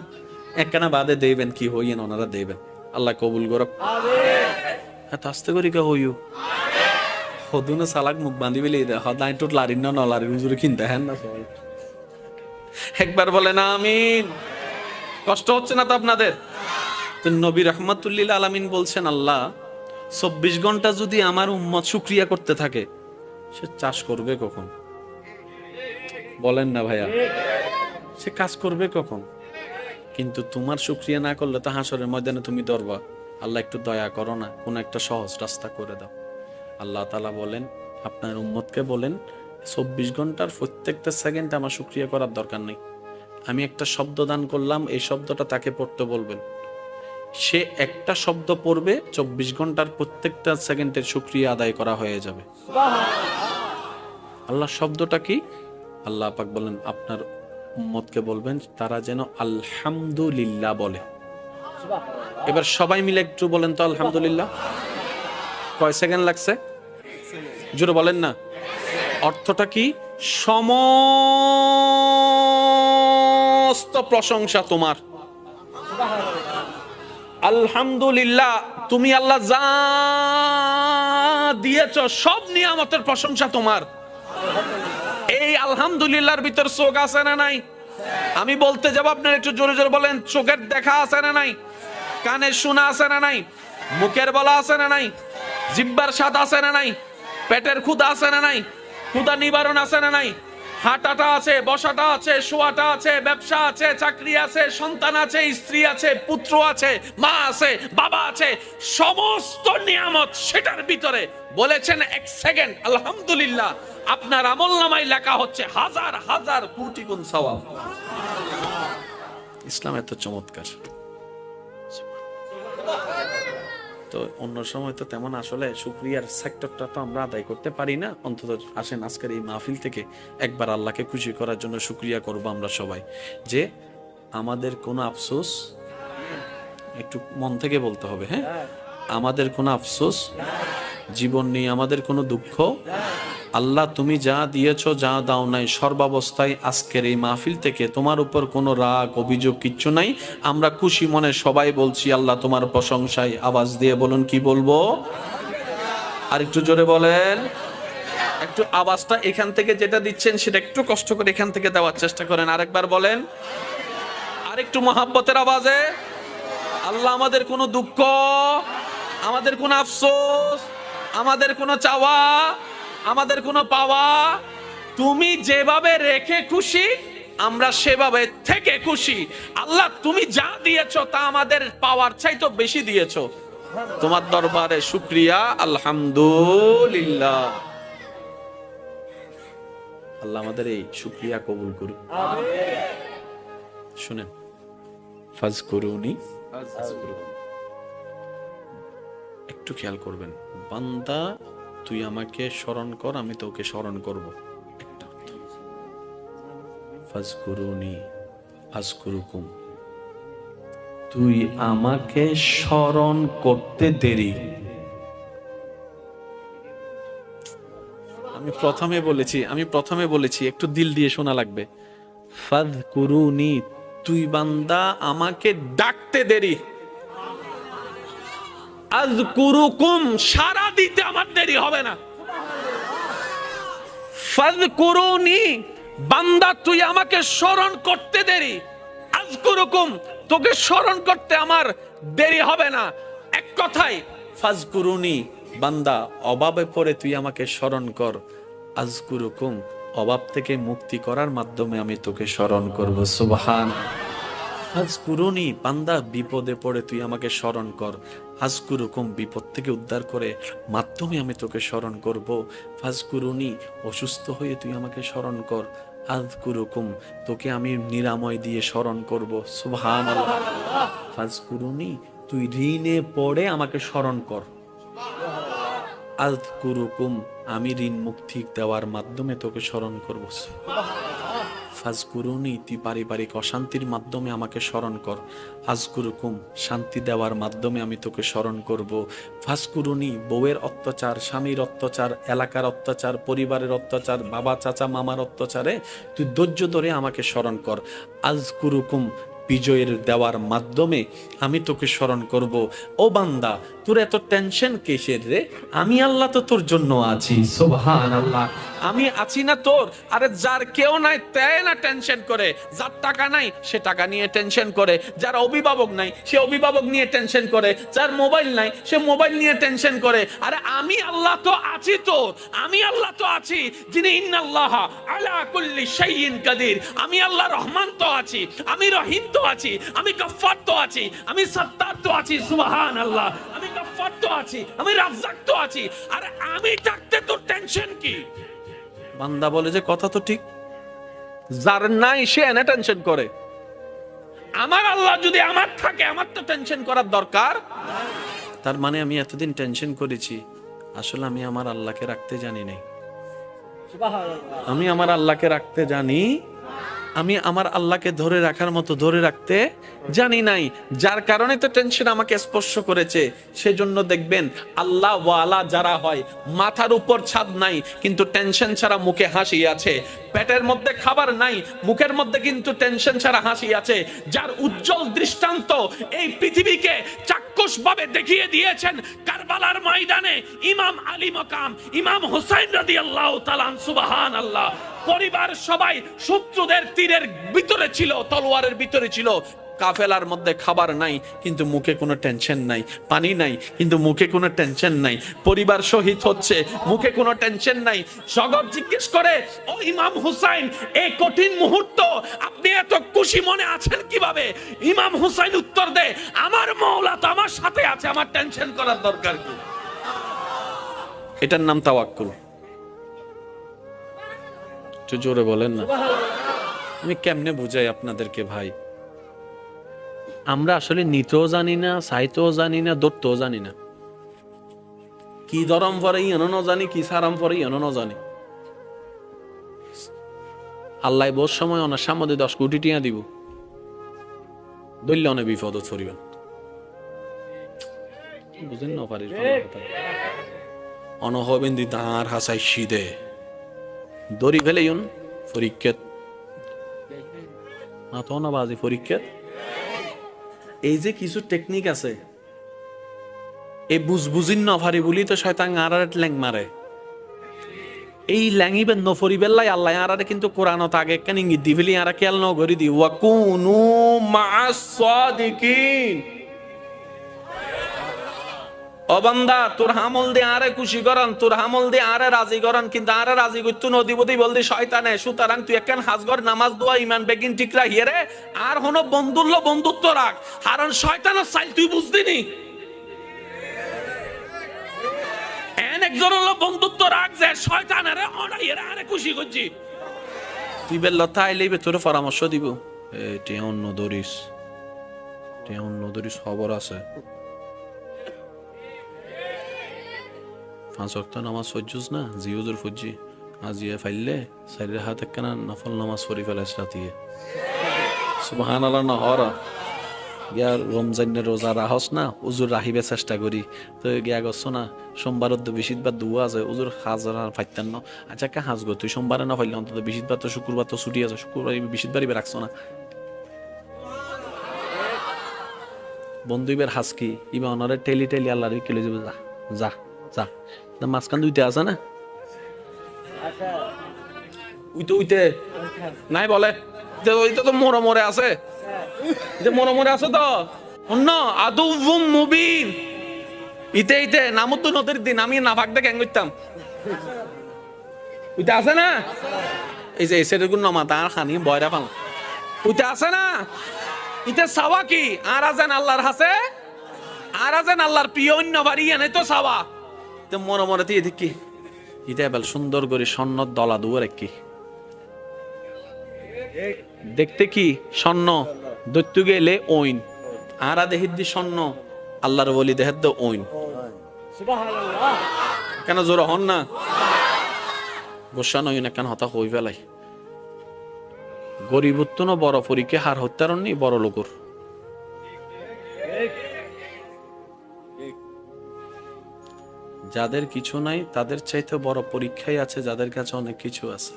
একখানা বাদে দেবেন কি হইয়েন ওনারা দেবেন। আল্লাহ কবুল করক। হ্যাঁ, আস্তে করি কা হইও হদুনে সালাক মুখ বাঁধি বেলে হদাই টুট লারিন না নলারি হুজুরে কিনতে হ্যাঁ না সবাই একবার বলেন আমিন। কষ্ট হচ্ছে না তো আপনাদের? তো নবী রাহমাতুল্লিল আলামিন বলছেন আল্লাহ 24 ঘন্টা যদি আমার উম্মত শুকরিয়া করতে থাকে, সে চাষ করবে কখন? বলেন না ভাইয়া, সে কাজ করবে কখন? কিন্তু তোমার শুকরিয়া না করলে তো হাসরের ময়দানে তুমি ধরবা, আল্লাহ একটু দয়া করো না, কোন একটা সহজ রাস্তা করে দাও। আল্লাহ তাআলা বলেন, আপনার উম্মতকে বলেন 24 ঘন্টার প্রত্যেকটা সেকেন্ড আমার শুকরিয়া করার দরকার নেই। আমি একটা শব্দ দান করলাম, এই শব্দটা তাকে পড়তে বলবেন, সে একটা শব্দ পড়বে, 24 ঘন্টার প্রত্যেকটা সেকেন্ডের শুকরিয়া আদায় করা হয়ে যাবে। আল্লাহ শব্দটা কি? আল্লাহ পাক বলেন আপনার উম্মতকে বলবেন তারা যেন আলহামদুলিল্লাহ বলে। এবার সবাই মিলে একটু বলেন তো আলহামদুলিল্লাহ। কয় সেকেন্ড লাগছে? জোরে বলেন না। অর্থটা কি? সমস্ত প্রশংসা তোমার। আলহামদুলিল্লাহ, তুমি আল্লাহ যা দিয়েছ সব নিয়ামতের প্রশংসা তোমার। এই আলহামদুলিল্লাহর ভিতর চোখ আছে না নাই? আমি বলতে যাব, আপনার একটু জোরে জোরে বলেন। চোখের দেখা আছে না নাই? কানের শোনা আছে না নাই? মুখের বলা আছে না নাই? জিহ্বার স্বাদ আছে না নাই? পেটের ক্ষুধা আছে না নাই? ক্ষুধা নিবারণ আছে না নাই? হাঁটাটা আছে, বসাটা আছে, শোয়াটা আছে, ব্যবসা আছে, চাকরি আছে, সন্তান আছে, স্ত্রী আছে, পুত্র আছে, মা আছে, বাবা আছে, সমস্ত নিয়ামত সেটার ভিতরে বলেছেন এক সেকেন্ড আলহামদুলিল্লাহ, আপনার আমলনামায় লেখা হচ্ছে হাজার হাজার কোটি গুণ সওয়াব। ইসলাম এত চমৎকার। তো অন্য সময় তো তেমন আসলে শুকরিয়ার সেক্টরটা তো আমরা আদায় করতে পারি না। অন্তত আসেন আজকের এই মাহফিল থেকে একবার আল্লাহকে খুশি করার জন্য শুকরিয়া করব আমরা সবাই, যে আমাদের কোনো আফসোস, একটু মন থেকে বলতে হবে, হ্যাঁ, আমাদের কোনো আফসোস জীবন নেই, আমাদের কোনো দুঃখ। আল্লাহ তুমি যা দিয়েছো, যা দাও নাই, সর্বাবস্থায় আজকের এই মাহফিল থেকে তোমার উপর কোনো রাগ অভিযোগ কিচ্ছু নাই। আমরা খুশি মনে সবাই বলছি আল্লাহ তোমার প্রশংসায়। আওয়াজ দিয়ে বলুন, কি বলবো? আর একটু জোরে বলেন। একটু আওয়াজটা এখান থেকে যেটা দিচ্ছেন সেটা একটু কষ্ট করে এখান থেকে দেওয়ার চেষ্টা করেন। আরেকবার বলেন, আরেকটু মহাব্বতের আওয়াজে। আল্লাহ আমাদের কোনো দুঃখ, আমাদের কোনো আফসোস, আমাদের কোনো চাওয়া, আমাদের কোনো পাওয়া তুমি যেভাবে রেখে খুশি, আমরা সেভাবে থেকে খুশি। আল্লাহ তুমি যা দিয়েছো তা আমাদের পাওয়ার চাইতে বেশি দিয়েছো। তোমার দরবারে শুকরিয়া, আলহামদুলিল্লাহ। আল্লাহ আমাদের এই শুকরিয়া কবুল করুন। শুনেন, ফাজকুরুনি, একটু খেয়াল করবেন, বান্দা তুই আমাকে স্মরণ কর, আমি তোকে স্মরণ করব। একটা ফাজকুরুনি আযকুরুকুম, তুই আমাকে স্মরণ করতে দেরি। আমি প্রথমে বলেছি একটু দিল দিয়ে শোনা লাগবে। ফাজকুরুনি, তুই বান্দা আমাকে ডাকতে দেরি। আযকুরুকুম, সারা দিতে আমার দেরি হবে না। ফাযকুরুনি, বান্দা তুই আমাকে স্মরণ করতে দেরি। আযকুরুকুম, তোকে স্মরণ করতে আমার দেরি হবে না। এক কথায় ফাযকুরুনি, বান্দা অভাবে পড়ে তুই আমাকে স্মরণ কর। আযকুরুকুম, অভাব থেকে মুক্তি করার মাধ্যমে আমি তোকে স্মরণ করব। সুবহানাল্লাহ। ফাজকুরুনি, বান্দা বিপদে পড়ে তুই আমাকে স্মরণ কর। আযকুরুকুম, বিপদ থেকে উদ্ধার করে মাধ্যমে আমি তোকে স্মরণ করব। ফাজকুরুনি, অসুস্থ হয়ে তুই আমাকে স্মরণ কর। আযকুরুকুম, তোকে আমি নিরাময় দিয়ে স্মরণ করব। সুবহানাল্লাহ। ফাজকুরুনি, তুই ঋণে পড়ে আমাকে স্মরণ কর। আযকুরুকুম, আমি ঋণ মুক্তি দেওয়ার মাধ্যমে তোকে স্মরণ করব। ফাজকুরুনি, তুই পারিবারিক অশান্তির মাধ্যমে আমাকে স্মরণ কর। আযকুরুকুম, শান্তি দেওয়ার মাধ্যমে আমি তোকে স্মরণ করব। ফাজকুরুনি, বউয়ের অত্যাচার, স্বামীর অত্যাচার, এলাকার অত্যাচার, পরিবারের অত্যাচার, বাবা চাচা মামার অত্যাচারে তুই ধৈর্য ধরে আমাকে স্মরণ কর। আযকুরুকুম, বিজয়ের দেওয়ার মাধ্যমে আমি তোকে স্মরণ করব। ও বান্দা, তোর এত টেনশন কিসের রে? আমি আল্লাহ তো তোর জন্য আছি। সুবহানাল্লাহ। আমি আছি না তোর। আরে যার কেউ নাই তাই না টেনশন করে, যার টাকা নাই সে টাকা নিয়ে টেনশন করে, যার অভিভাবক নাই সে অভিভাবক নিয়ে টেনশন করে, যার মোবাইল নাই সে মোবাইল নিয়ে টেনশন করে। আরে আমি আল্লাহ তো আছি তোর, আমি আল্লাহ তো আছি যিনি ইন্নাল্লাহ আলা কুল্লি শাইইন কাদির। আমি আল্লাহ রহমান তো আছি, আমি রহিম তো আছি, আমি গফফার তো আছি, আমি সত্তার তো আছি, সুবহানাল্লাহ। আমি গফফার তো আছি, আমি রাজ্জাক তো আছি। আরে আমি থাকতে তোর টেনশন কি? বান্দা বলে যে কথা তো ঠিক, যার নাই সে এনে টেনশন করে। আমার আল্লাহ যদি আমার থাকে, আমার তো টেনশন করার দরকার। তার মানে আমি এতদিন টেনশন করেছি, আসলে আমি আমার আল্লাহকে রাখতে জানি নাই। আমি আমার আল্লাহকে রাখতে জানি, আমি আমার আল্লাহকে ধরে রাখার মতো ধরে রাখতে জানি নাই, যার কারণে তো টেনশন আমাকে স্পর্শ করেছে। সেজন্য দেখবেন আল্লাহ ওয়ালা যারা হয়, মাথার উপর ছাদ নাই কিন্তু টেনশন ছাড়া মুখে হাসি আছে, পেটের মধ্যে খাবার নাই মুখের মধ্যে কিন্তু টেনশন ছাড়া হাসি আছে, যার উজ্জ্বল দৃষ্টান্ত এই পৃথিবীকে চাক্ষুষ ভাবে দেখিয়ে দিয়েছেন কারবালার ময়দানে ইমাম আলী মকাম ইমাম হুসাইন রাদিয়াল্লাহু তাআলা, সুবহানাল্লাহ। পরিবার সবাই শত্রুদের তীরের ভিতরে ছিল, তলোয়ারের ভিতরে ছিল। কাফেলার মধ্যে খাবার নাই কিন্তু মুখে কোনো টেনশন নাই, পানি নাই কিন্তু মুখে কোনো টেনশন নাই, পরিবার শহীদ হচ্ছে মুখে কোনো টেনশন নাই। জগৎ জিজ্ঞেস করে, ও ইমাম হুসাইন, এই কঠিন মুহূর্ত আপনি এত খুশি মনে আছেন কিভাবে? ইমাম হুসাইন উত্তর দেয়, আমার মাওলা তো আমার সাথে আছে, আমার টেনশন করার দরকার কি? এটার নাম তাওয়াক্কুল। একটু জোরে বলেন না। আমি কেমনে বুঝাই আপনাদেরকে ভাই, আমরা আসলে নিতেও জানি না, চাইতেও জানি না, ধরতেও জানি না। কি ধরম পরে ইয়নো জানি, কি সারাম পরে ইয়নো জানি। আল্লাহ বহু সময় ওনার সামনে 10 কোটি টিয়া দিব, দৈল্য অনেক বিপদত পড়িবেন। বুঝেন না পারিস অনহবেন দি তাঁর হাসাই সিদে দড়ি ফেলে ইউন পরীক্ষাত মাথা না বাজে পরীক্ষাত। এই যে কিছু টেকনিক আছে, এই বুঝবুঝিন নফারি বলি তো শয়তান আর ল্যাং মারে। এই ল্যাঙিবেন নফরিবেল্লাই আল্লাহ আরারে কিন্তু কোরআনত আগে কেন ইঙ্গিত দি ফেলি আরা খেয়াল নগরি দি ওয়াকুনু মা'আস সাদিকিন। ও বান্দা, তোর হামল দিয়ে আরে খুশি করান, তোর হামল দিয়ে আরে রাজি করান, কিন্তু আরে রাজি করতো নদীপতি বলদি শয়তানে। সুতরাং তুই একখান হাজগর নামাজ দোয়া ইমান বেগিন ঠিক রাখিয়ে রে, আর হনো বন্ধুল্য বন্ধুত্ব রাখ, কারণ শয়তানের চাইল তুই বুঝদিনি। একজন হলো বন্ধুত্ব রাখ যে শয়তানের অনাইয়েরা আরে খুশি করছি। তুই বেল্লতা আইলেই তোর পরামর্শ দিব, এটি অন্য দরিস, এটি অন্য দরিস খবর আছে। 5 ওয়াক্ত নামাজ ফজ্জুস না জিউজুর ফজ্জি আজিয়ে ফাইলে সাইরে হাত একখানা নফল নামাজ পড়ি ফেলাস রাতিয়ে। সুবহানাল্লাহ। না হরা গিয়া রমজানের রোজা রাহস না, উজুর রাহিবে চেষ্টা করি তো গিয়া গছ না। সোমবার বেশিরভাগ দুয়া আছে, উজুর হাজার ফাইতেন না। আচ্ছা কে হাজ গো তুই সোমবারে না ফাইলে অন্তত বেশিরভাগ তো শুক্রবার তো ছুটি আছে, শুক্রবার বেশিরভাগই রাখছো না। বন্ধু ইবার হাস কি ইবা অনারে টেলি টেলি আল্লাহরে কেলে যাবে, যা যা যা। মাঝখান দুইতে আছে না, উইতে উইতে নাই বলে ওইটা তো মোড়ে মোড়ে আছে, মোড়ে মোড়ে আছে তো অন্য আদুম মুবিন। ইতে ইতে নামত নদীর দিন আমি না ভাগ দেখে করতাম, উইতে আছে না। এই যে এসে দেখুন নমা তার খানি বয়রা পাল উইতে আছে না। ইতে সাওয়া কি আর আছেন আল্লাহর হাসে, আর আছেন আল্লাহর প্রিয় অন্য বাড়ি এনে তো সাওয়া মনে মনে দিয়ে দেখি ইটা এবার সুন্দর করে স্বর্ণ দলা দুয়ার কি দেখতে কি স্বর্ণ দৈত্য গেলে ওইন আরা দেহির দি স্বর্ণ আল্লাহর বলি দেহের দ ওইন। কেন জোর হন না গোসা নই না কেন হতা হই ফেলাই। গরিবত্ব না বড় পরীক্ষা হার হত্যার নি বড় লোকর। যাদের কিছু নাই তাদের চাইতে বড় পরীক্ষাই আছে যাদের কাছে অনেক কিছু আছে।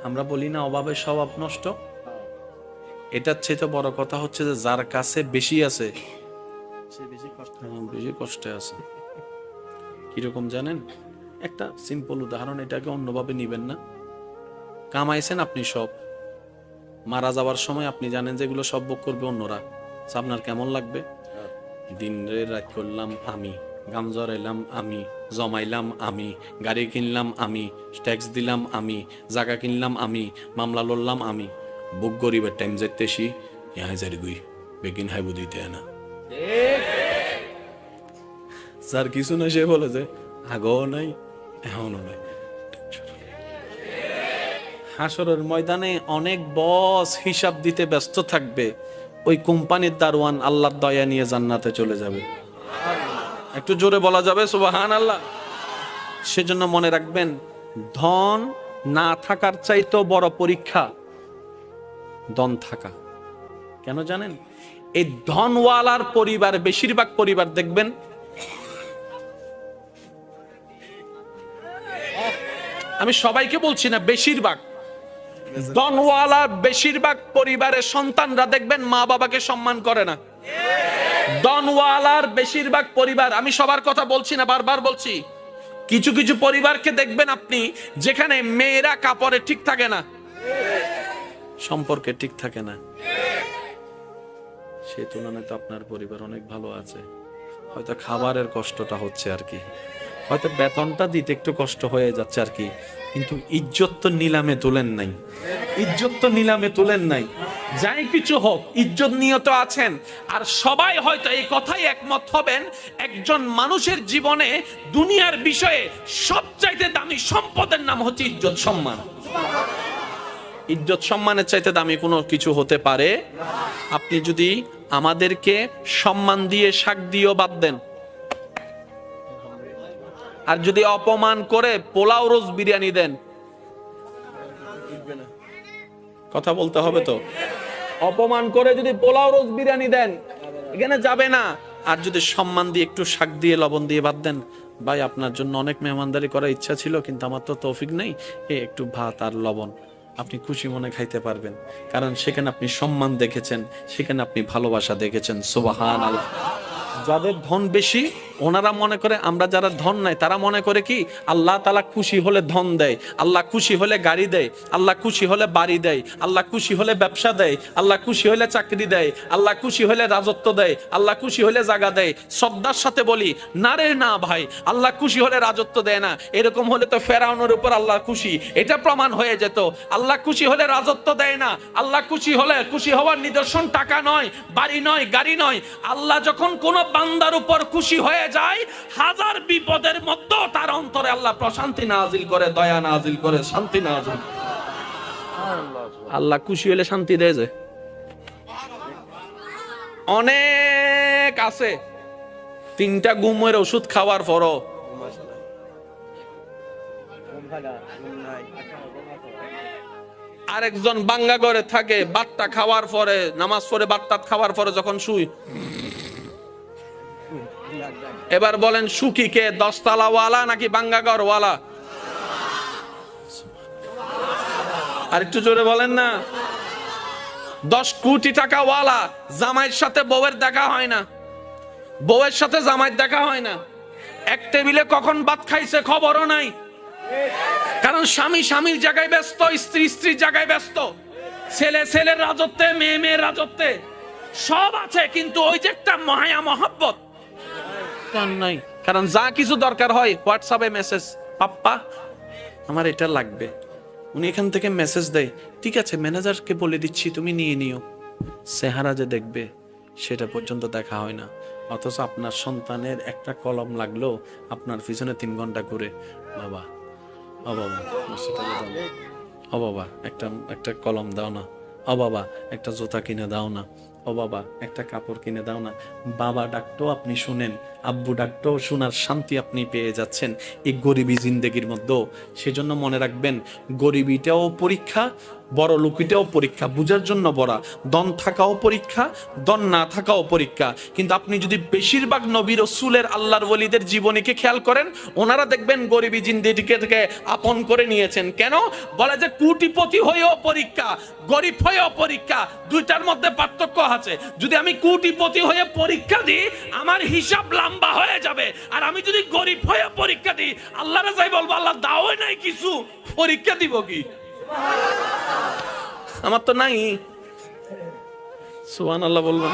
আমরা বলি না অভাবে স্বভাব নষ্ট, এটার চাইতে বড় কথা হচ্ছে যে যার কাছে বেশি আছে সে বেশি কষ্টে আছে। কিরকম জানেন? একটা সিম্পল উদাহরণ, এটাকে অন্যভাবে নিবেন না। কামাইছেন আপনি সব, মারা যাওয়ার সময় আপনি জানেন যে এগুলো সব ভোগ করবে অন্যরা, আপনার কেমন লাগবে? দিন রাত করলাম আমি, গাম জড়াইলাম আমি, জমাইলাম আমি, গাড়ি কিনলাম আমি, ট্যাক্স দিলাম আমি, জায়গা কিনলাম আমি, মামলা লড়লাম আমি। বুক গরিবের টাইম যেতেছি ইহা যারি গুই বেগিন হাইবু দিতে না, স্যার কিছু না, সে বলে যে আগেও নাই এখনো নাই। হাসরের ময়দানে অনেক বস হিসাব দিতে ব্যস্ত থাকবে, ওই কোম্পানির দারোয়ান আল্লাহর দয়া নিয়ে জান্নাতে চলে যাবে। একটু জোরে বলা যাবে সুবহানাল্লাহ? সেজন্য মনে রাখবেন, ধন না থাকার চাইতেও বড় পরীক্ষা ধন থাকা। কেন জানেন? এই ধনওয়ালার পরিবার, বেশিরভাগ পরিবার দেখবেন আমি সবাইকে বলছি না, বেশিরভাগ ধনওয়ালার বেশিরভাগ পরিবারের সন্তানরা দেখবেন মা বাবাকে সম্মান করে না। ধনওয়ালার বেশিরভাগ পরিবার, আমি সবার কথা বলছি না, বারবার বলছি, কিছু কিছু পরিবারকে দেখবেন আপনি যেখানে মেয়েরা কাপড়ে ঠিক থাকে না, সম্পর্কে ঠিক থাকে না। সেই তুলনায় তো আপনার পরিবার অনেক ভালো আছে, হয়তো খাবারের কষ্টটা হচ্ছে আর কি, হয়তো বেতনটা দিতে একটু কষ্ট হয়ে যাচ্ছে আর কি, কিন্তু ইজ্জত তো নিলামে তুলেন নাই, ইজ্জত তো নিলামে তুলেন নাই। যাই কিছু হোক, ইজ্জত নিয়ে তো আছেন। আর সবাই হয়তো এই কথাই একমত হবেন, একজন মানুষের জীবনে দুনিয়ার বিষয়ে সবচাইতে দামি সম্পদের নাম হচ্ছে ইজ্জত সম্মান। ইজ্জত সম্মানের চাইতে দামি কোনো কিছু হতে পারে? আপনি যদি আমাদেরকে সম্মান দিয়ে শাক দিয়েও বাদ দেন, আর যদি অপমান করে পোলাও রোজ বিরিয়ানি দেন, কথা বলতে হবে তো, অপমান করে যদি পোলাও রোজ বিরিয়ানি দেন এখানে যাবে না। আর যদি সম্মান দিয়ে একটু শাক দিয়ে লবণ দিয়ে বাদ দেন, ভাই আপনার জন্য অনেক মেহমানদারি করার ইচ্ছা ছিল কিন্তু আমার তো তৌফিক নেই, একটু ভাত আর লবণ, আপনি খুশি মনে খাইতে পারবেন, কারণ সেখানে আপনি সম্মান দেখেছেন, সেখানে আপনি ভালোবাসা দেখেছেন। সুবহানাল্লাহ। যাদের ধন বেশি ওনারা মনে করে, আমরা যারা ধন নাই তারা মনে করে কি আল্লাহ তাআলা খুশি হলে ধন দেয়, আল্লাহ খুশি হলে গাড়ি দেয়, আল্লাহ খুশি হলে বাড়ি দেয়, আল্লাহ খুশি হলে ব্যবসা দেয়, আল্লাহ খুশি হলে চাকরি দেয়, আল্লাহ খুশি হলে রাজত্ব দেয়, আল্লাহ খুশি হলে জায়গা দেয়। শ্রদ্ধার সাথে বলি, না রে না ভাই, আল্লাহ খুশি হলে রাজত্ব দেয় না। এরকম হলে তো ফেরাউনের উপর আল্লাহ খুশি, এটা প্রমাণ হয়ে যেত। আল্লাহ খুশি হলে রাজত্ব দেয় না। আল্লাহ খুশি হলে, খুশি হওয়ার নিদর্শন টাকা নয়, বাড়ি নয়, গাড়ি নয়। আল্লাহ যখন কোন বান্দার উপর খুশি হয়ে যায়, হাজার বিপদের মধ্যেও তার অন্তরে আল্লাহ প্রশান্তি নাজিল করে, দয়া নাজিল করে, শান্তি নাজিল। আল্লাহ খুশি হলে শান্তি দেয় যে অনেক আছে, 3টা ঘুমের ওষুধ খাওয়ার পরও আরেকজন বাঙ্গা ঘরে থাকে, বাট্টা খাওয়ার পরে, নামাজ পড়ে বাট্টা খাওয়ার পরে যখন শুই, এবার বলেন সুখী কে, 10 তলাওয়ালা নাকি বাঙ্গাঘর ওয়ালা? আর একটু জোরে বলেন না। 10 কোটি টাকা ওয়ালা, জামাইয়ের সাথে বউয়ের দেখা হয় না, বউয়ের সাথে জামাইয়ের দেখা হয় না, এক টেবিলে কখন ভাত খাইছে খবরও নাই, কারণ স্বামী স্বামীর জায়গায় ব্যস্ত, স্ত্রী স্ত্রীর জায়গায় ব্যস্ত, ছেলে ছেলের রাজত্বে, মেয়ে মেয়ের রাজত্বে, সব আছে কিন্তু ওই যে একটা মায়া মহব্বত নাই। কারণ যা কিছু দরকার হয় হোয়াটসঅ্যাপে মেসেজ, পাপ্পা আমার এটা লাগবে, উনি এখান থেকে মেসেজ দেয়, ঠিক আছে ম্যানেজারকে বলে দিচ্ছি তুমি নিয়ে নিও। চেহারা যে দেখবে সেটা পর্যন্ত দেখা হয় না। অথচ আপনার সন্তানের একটা কলম লাগলো আপনার পিছনে 3 ঘন্টা করে, বাবা ও বাবা ও বাবা একটা কলম দাও না, ও বাবা একটা জুতা কিনে দাও না, ও বাবা একটা কাপড় কিনে দাও না। বাবা ডাকতো আপনি শুনেন, আব্বু ডাকতো শোনার শান্তি আপনি পেয়ে যাচ্ছেন এই গরিবী জিন্দেগির মধ্যে। সেজন্য মনে রাখবেন, গরিবিটাও পরীক্ষা, বড় লুকিটাও পরীক্ষা, বুঝার জন্য বড়া। দন থাকাও পরীক্ষা, দন না থাকাও পরীক্ষা। কিন্তু আপনি যদি বেশিরভাগ নবী রাসূলের আল্লাহর ওলিদের জীবনীকে খেয়াল করেন, ওনারা দেখবেন গরিবী জিন্দেগিকে থেকে আপন করে নিয়েছেন। কেন? বলে যে কোটিপতি হয়েও পরীক্ষা, গরিব হয়েও পরীক্ষা, দুইটার মধ্যে পার্থক্য আছে। যদি আমি কোটিপতি হয়ে পরীক্ষা দিই, আমার হিসাব লম্বা হয়ে যাবে। আর আমি যদি গরিব হয়ে পরীক্ষা দিই, আল্লাহর যাই বলবো, আল্লাহ দাওই নাই কিছু, পরীক্ষা দিব কি? আমার তো নাই। সুবহানাল্লাহ বলবেন।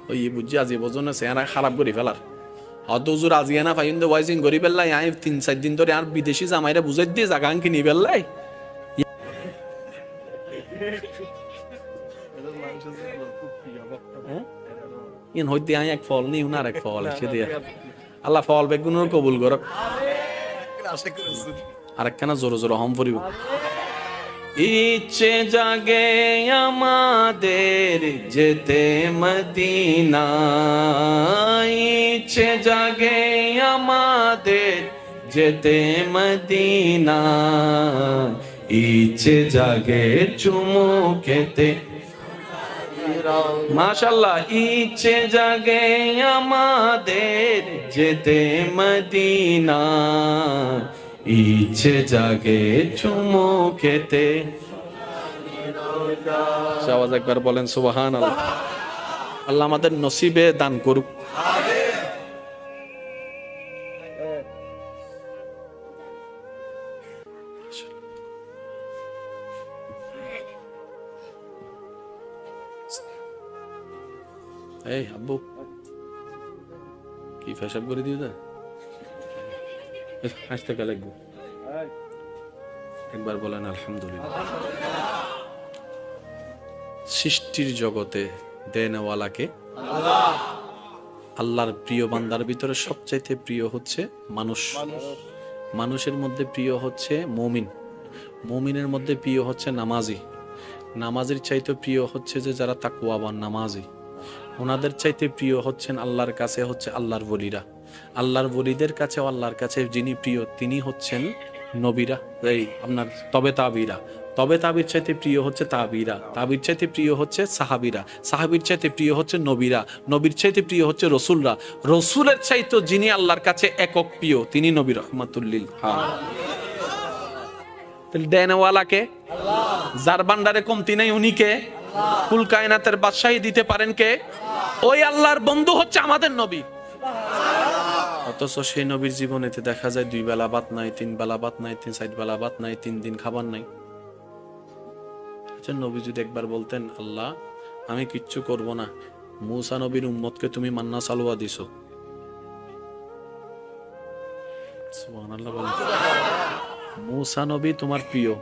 ওই বুঝছি আজি বোঝনে চেহারা খারাপ করে ফেলার হয়তো হুজুর আজিয়া না পাইন দে ওয়াইজিং গরি বেল্লাই আই 3-4 দিন ধরে আর বিদেশি জামাইরা বুঝাই দিয়ে জায়গা আনকি নি বেল্লাই ইন হইতে আই এক ফল নি উনার এক ফল এসে দিয়া আল্লাহ ফল বেগুনের কবুল করক। আরেকখানা জোরে জোরে হম পড়িব। ইচ্ছে জাগে আমাদের যেতে মদিনা, ইচ্ছে জাগে আমাদের যেতে মদিনা, ইচ্ছে জাগে চুমু খেতে। মাশাআল্লাহ। ইচ্ছে জাগে আমাদের যেতে মদিনা, ইচ্ছে জাগে চুমু খেতে। আওয়াজ একবার বলেন সুবহানাল্লাহ। আল্লাহ আমাদের নসিবে দান করুক। এই আব্বু কি ফেসাব করে দিও না, হাসতে কা লাগবে। একবার বলেন আলহামদুলিল্লাহ। সৃষ্টির জগতে দেনওয়ালাকে আল্লাহ। আল্লাহর প্রিয় বান্দার ভিতরে সবচাইতে প্রিয় হচ্ছে মানুষ। মানুষের মধ্যে প্রিয় হচ্ছে মুমিন, মুমিনের মধ্যে প্রিয় হচ্ছে নামাজি, নামাজের চাইতে প্রিয় হচ্ছে যে যারা তাকওয়াবান নামাজি, ওনাদের চাইতে প্রিয় হচ্ছেন আল্লাহর কাছে হচ্ছে আল্লাহর ওলিরা। আল্লাহর ওলিদের কাছে আল্লাহর কাছে যিনি প্রিয় তিনি হচ্ছেন নবীরা, এই আপনার তবে তাবিরা। তবে তাবির চাইতে প্রিয় হচ্ছে তাবিরা, তাবির চাইতে প্রিয় হচ্ছে সাহাবিরা, সাহাবির চাইতে প্রিয় হচ্ছে নবীরা, নবীর চাইতে প্রিয় হচ্ছে রসুলরা, রসুলের চাইতে যিনি আল্লাহর কাছে একক প্রিয় তিনি নবী রহমাতুল্লিল আলামিন। দেনওয়ালাকে যার ভান্ডারে কমতি নাই উনি কে? কুল কায়নাতের বাদশাহী দিতে পারেন কে? ওই আল্লাহর বন্ধু হচ্ছে আমাদের নবী। অথচ সেই নবীর জীবনেতে দেখা যায় 2 বেলা ভাত নাই, 3 বেলা ভাত নাই, 3-4 বেলা ভাত নাই, 3 দিন খাবার নাই। আচ্ছা নবী যদি একবার বলতেন আল্লাহ আমি কিচ্ছু করব না, মূসা নবীর উম্মতকে তুমি মান্না সালওয়া দিছো, সুবহানাল্লাহ বলেন। মূসা নবী তোমার প্রিয়,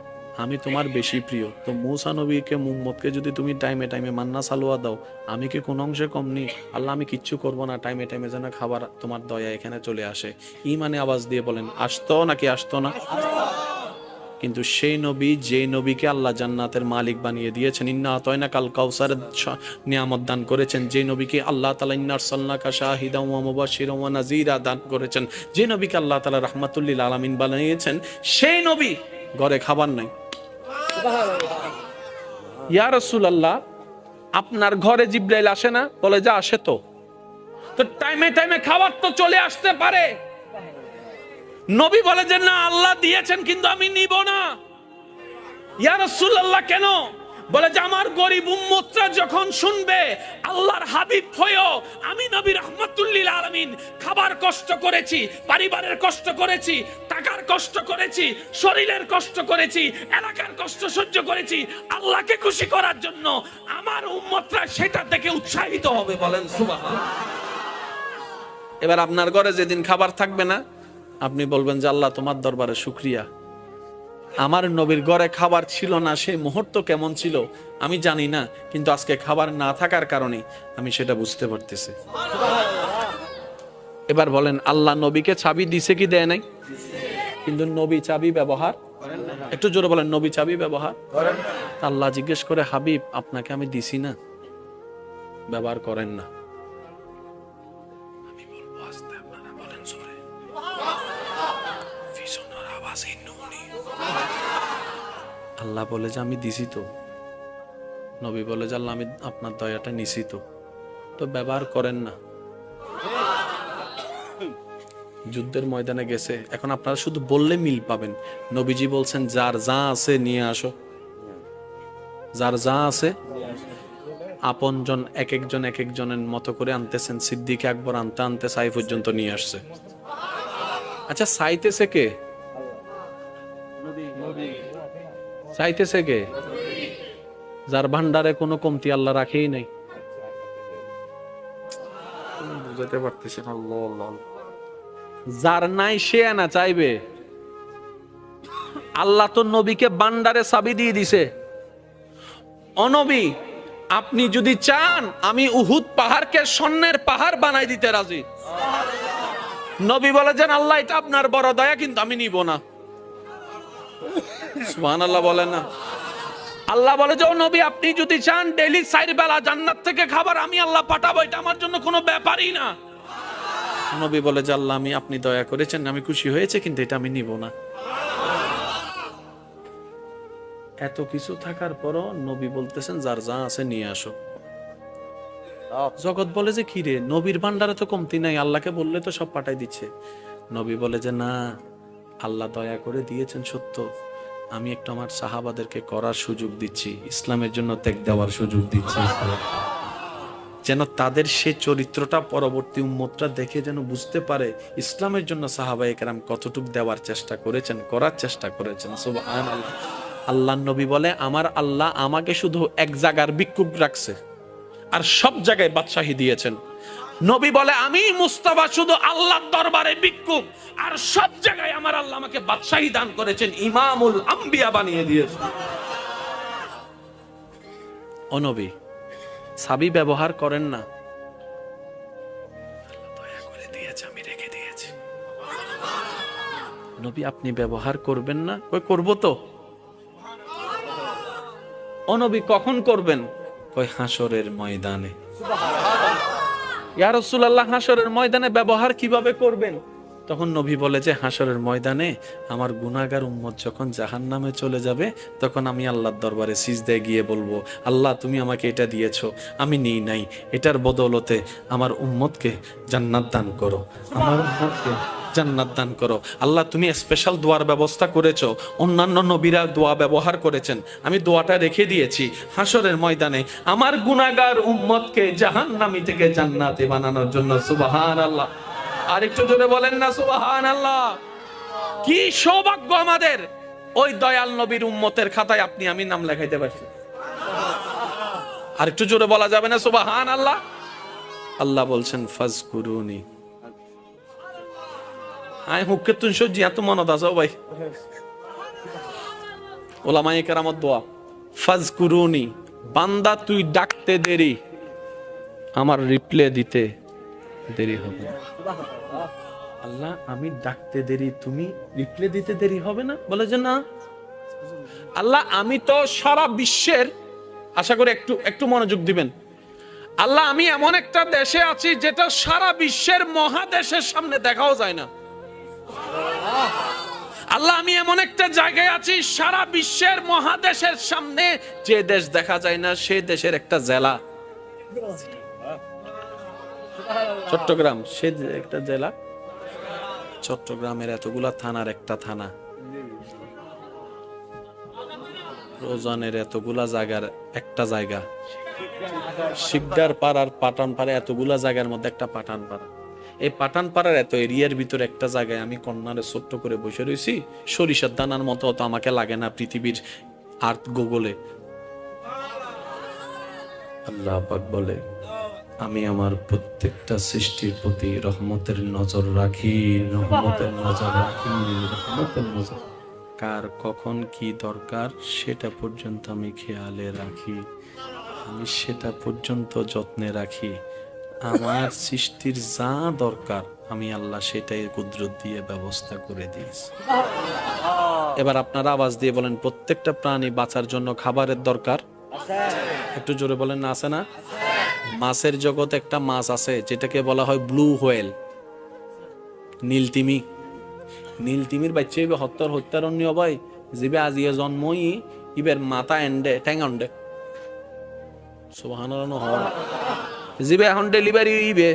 আমি তোমার বেশি প্রিয়, তো মূসা নবীকে উম্মতকে যদি তুমি টাইমে টাইমে মান্না সালওয়া দাও, আমি কি কোন অংশে কম নেই? আল্লাহ আমি কিচ্ছু করব না, টাইমে টাইমে যেন খাবার তোমার দয়া এখানে চলে আসে। ইমানে আওয়াজ দিয়ে বলেন আসতো নাকি আসতো না? কিন্তু সেই নবী যে নবীকে আল্লাহ জান্নাতের মালিক বানিয়ে দিয়েছেন, ইন্না আতাইনা কাল কাউসার নিয়ামত দান করেছেন, যে নবীকে আল্লাহ তাআলা ইন্না আরসালনাকা শাহিদান ওয়া মুবাশশিরান ওয়া নাযীরা দান করেছেন, যে নবীকে আল্লাহ তাআলা রাহমাতুল লিল আলামিন বানিয়েছেন, সেই নবী ঘরে খাবার নাই। ইয়া রাসূলুল্লাহ আপনার ঘরে জিবরাইল আসে না? বলে যা আসে তো টাইমে টাইমে খাবার তো চলে আসতে পারে। নবী বলে যে না আল্লাহ দিয়েছেন কিন্তু আমি নিব না। ইয়া রাসূলুল্লাহ কেন? বলে যে আমার গরিব উম্মতরা যখন শুনবে আল্লাহর হাবিব হয়েও আমি নবী রাহমাতুল লিল আলামিন খাবার কষ্ট করেছি, পরিবারের কষ্ট করেছি, টাকার কষ্ট করেছি, শরীরের কষ্ট করেছি, এলাকার কষ্ট সহ্য করেছি আল্লাহকে খুশি করার জন্য, আমার উম্মতরা সেটা দেখে উৎসাহিত হবে। বলেন সুবহানাল্লাহ। এবার আপনার ঘরে যেদিন খাবার থাকবে না আপনি বলবেন যে আল্লাহ তোমার দরবারে শুকরিয়া, আমার নবীর ঘরে খাবার ছিল না, সেই মুহূর্ত কেমন ছিল আমি জানি না, কিন্তু আজকে খাবার না থাকার কারণে আমি সেটা বুঝতে পারতেছি। এবার বলেন আল্লাহ নবীকে চাবি দিছে কি দেয় নাই? কিন্তু নবী চাবি ব্যবহার, একটু জোরে বলেন নবী চাবি ব্যবহার করেন না। আল্লাহ জিজ্ঞেস করে হাবিব আপনাকে আমি দিছি না, ব্যবহার করেন না। আমি বলবো আস্তে, আপনারা বলেন জোরে। আল্লাহ বলে যে আমি দিছি তো। নবী বলে যে আল্লাহ আমি আপনার দয়াটা নিছি তো, তো ব্যবহার করেন না। যুদ্ধের ময়দানে গেছে, এখন আপনারা শুধু বললে মিল পাবেন। নবীজি বলছেন যার যা আছে নিয়ে আসো, যার যা আছে। আপনজন এক একজনের মতো করে আনতেছেন। সিদ্দিক আকবর আনতে আনতে সাই পর্যন্ত নিয়ে আসছে। আচ্ছা, চাইতেছে কে? চাইতেছে কে? যার ভান্ডারে কোনো কমতি আল্লাহ রাখেই নাই। বুঝাতে পারতেছি না। যার নাই সে না চাইবে। আল্লাহ তো নবীকে ভান্ডারে চাবি দিয়ে দিছে। অনবী, আপনি যদি চান আমি উহুদ পাহাড়কে স্বর্ণের পাহাড় বানাই দিতে রাজি। নবী বলে যেন আল্লাহ এটা আপনার বড় দয়া, কিন্তু আমি নিব না। সুবহানাল্লাহ বলেন না। আল্লাহ বলে যে ও নবী, আপনি যদি চান ডেইলি 4 বেলা জান্নাত থেকে খাবার আমি আল্লাহ পাঠাবো, এটা আমার জন্য কোনো ব্যাপারই না। নবী বলে যে আল্লাহ আমি, আপনি দয়া করেছেন, আমি খুশি হয়েছে, কিন্তু এটা আমি নিব না। এত কিছু থাকার পরও নবী বলতেছেন যার যা আছে নিয়ে আসো। জগৎ বলে যে কি রে, নবীর ভান্ডারে তো কমতি নাই, আল্লাহকে বললে তো সব পাঠাই দিচ্ছে। নবী বলে যে না, আল্লাহ দয়া করে দিয়েছেন সত্য, আমি একটু আমার সাহাবাদেরকে করার সুযোগ দিচ্ছি, ইসলামের জন্য ত্যাগ দেওয়ার সুযোগ দিচ্ছি, যেন তাদের সে চরিত্রটা পরবর্তী উম্মতরা দেখে যেন বুঝতে পারে ইসলামের জন্য সাহাবায়ে কেরাম কতটুক দেওয়ার চেষ্টা করেছেন, করার চেষ্টা করেছেন। সুবহানাল্লাহ। আল্লাহ নবী বলে আমার আল্লাহ আমাকে শুধু এক জায়গার ভিক্ষুক রাখছে, আর সব জায়গায় বাদশাহী দিয়েছেন। নবী বলে আমি মুস্তাফা শুধু আল্লাহর দরবারে ভিক্ষুক, আর সব জায়গায় আমার আল্লাহ আমাকে বাদশাহী দান করেছেন, ইমামুল আম্বিয়া বানিয়ে দিয়েছেন। ও নবী, সাবি ব্যবহার করেন না, দয়া করে দিয়েছে, আমি রেখে দিয়েছি। নবী আপনি ব্যবহার করবেন না? কই করব তো। ও নবী কখন করবেন? কই হাসরের ময়দানে। ইয়া রাসূলুল্লাহ, হাসরের ময়দানে ব্যবহার কিভাবে করবেন? তখন নবী বলে যে হাসরের ময়দানে আমার গুনাহগার উম্মত যখন জাহান্নামে চলে যাবে, তখন আমি আল্লাহর দরবারে সিজদায় গিয়ে বলবো আল্লাহ তুমি আমাকে এটা দিয়েছো, আমি নিই নাই, এটার বদৌলতে আমার উম্মতকে জান্নাত দান করো, আমার উম্মতকে জান্নাত দান করো। আল্লাহ তুমি স্পেশাল দোয়ার ব্যবস্থা করেছো, অন্যান্য নবীরা দোয়া ব্যবহার করেছেন, আমি দোয়াটা রেখে দিয়েছি হাসরের ময়দানে আমার গুনাহগার উম্মতকে জাহান্নামী থেকে জান্নাতে বানানোর জন্য। সুবহানাল্লাহ। আর একটু জোরে বলেন না সুবহানাল্লাহ। কি সৌভাগ্য আমাদের, ওই দয়াল নবীর উম্মতের খাতায় আপনি আমি নাম লেখাইতে পারছি। আর একটু জোরে বলা যাবে না সুবহানাল্লাহ? আল্লাহ বলছেন ফাজকুরুনি। আই হুক্কে তুই সজ্জি এত মনত আছে ভাই, ওলামায়ে কেরামত দোয়া, ফাজকুরুনি, বান্দা তুই ডাকতে দেরি, আমার রিপ্লে দিতে দেরি হবে না। আল্লাহ আমি ডাকতে দেরি, তুমি রিপ্লে দিতে দেরি হবে না? বলে যে না। আল্লাহ আমি তো সারা বিশ্বের, আশা করি একটু একটু মনোযোগ দিবেন, আল্লাহ আমি এমন একটা দেশে আছি যেটা সারা বিশ্বের মহাদেশের সামনে দেখাও যায় না। আল্লাহ আমি এমন একটা জায়গায় আছি সারা বিশ্বের মহাদেশের সামনে যে দেশ দেখা যায় না, সেই দেশের একটা জেলা চট্টগ্রাম, সে একটা জেলা। চট্টগ্রামের এতগুলা থানার একটা থানা, রোজানের এতগুলা জায়গার একটা জায়গা, শিকদার পাড়ার পাঠান পাড়া, এতগুলা জায়গার মধ্যে একটা পাঠান পাড়া। এই পাঠান পাড়ার এত এরিয়ার ভিতরে একটা জায়গায় আমি কর্নারে ছোট্ট করে বসে রয়েছি, সরিষার দানার মতো তো আমাকে লাগে না পৃথিবীর আর্থ গুগলে। আল্লাহ পাক বলে আমি আমার প্রত্যেকটা সৃষ্টির প্রতি রহমতের নজর রাখি, রহমতের নজর রাখি, রহমতের নজর। কার কখন কি দরকার সেটা পর্যন্ত আমি খেয়ালে রাখি, আমি সেটা পর্যন্ত যত্নে রাখি। আমার সৃষ্টির যা দরকার আমি আল্লাহ সেটাই কুদরত দিয়ে ব্যবস্থা করে দিয়েছি। এবার আপনারা আওয়াজ দিয়ে বলেন প্রত্যেকটা প্রাণী বাঁচার জন্য খাবারের দরকার। একটু জোরে বলেন না, আছে না? মাছের জগতে একটা মাছ আছে যেটাকে বলা হয় ব্লু হোয়েল, নীলতিমি। নীলতিমির বাচ্চা হত্যারণ্য ভাই, যেবে আজিয়ে জন্মই ইবের মাথা এন্ডে ট্যাং অন্ডে সুবহানাল্লাহ হর জিবে এখন ডেলিভারি ইবে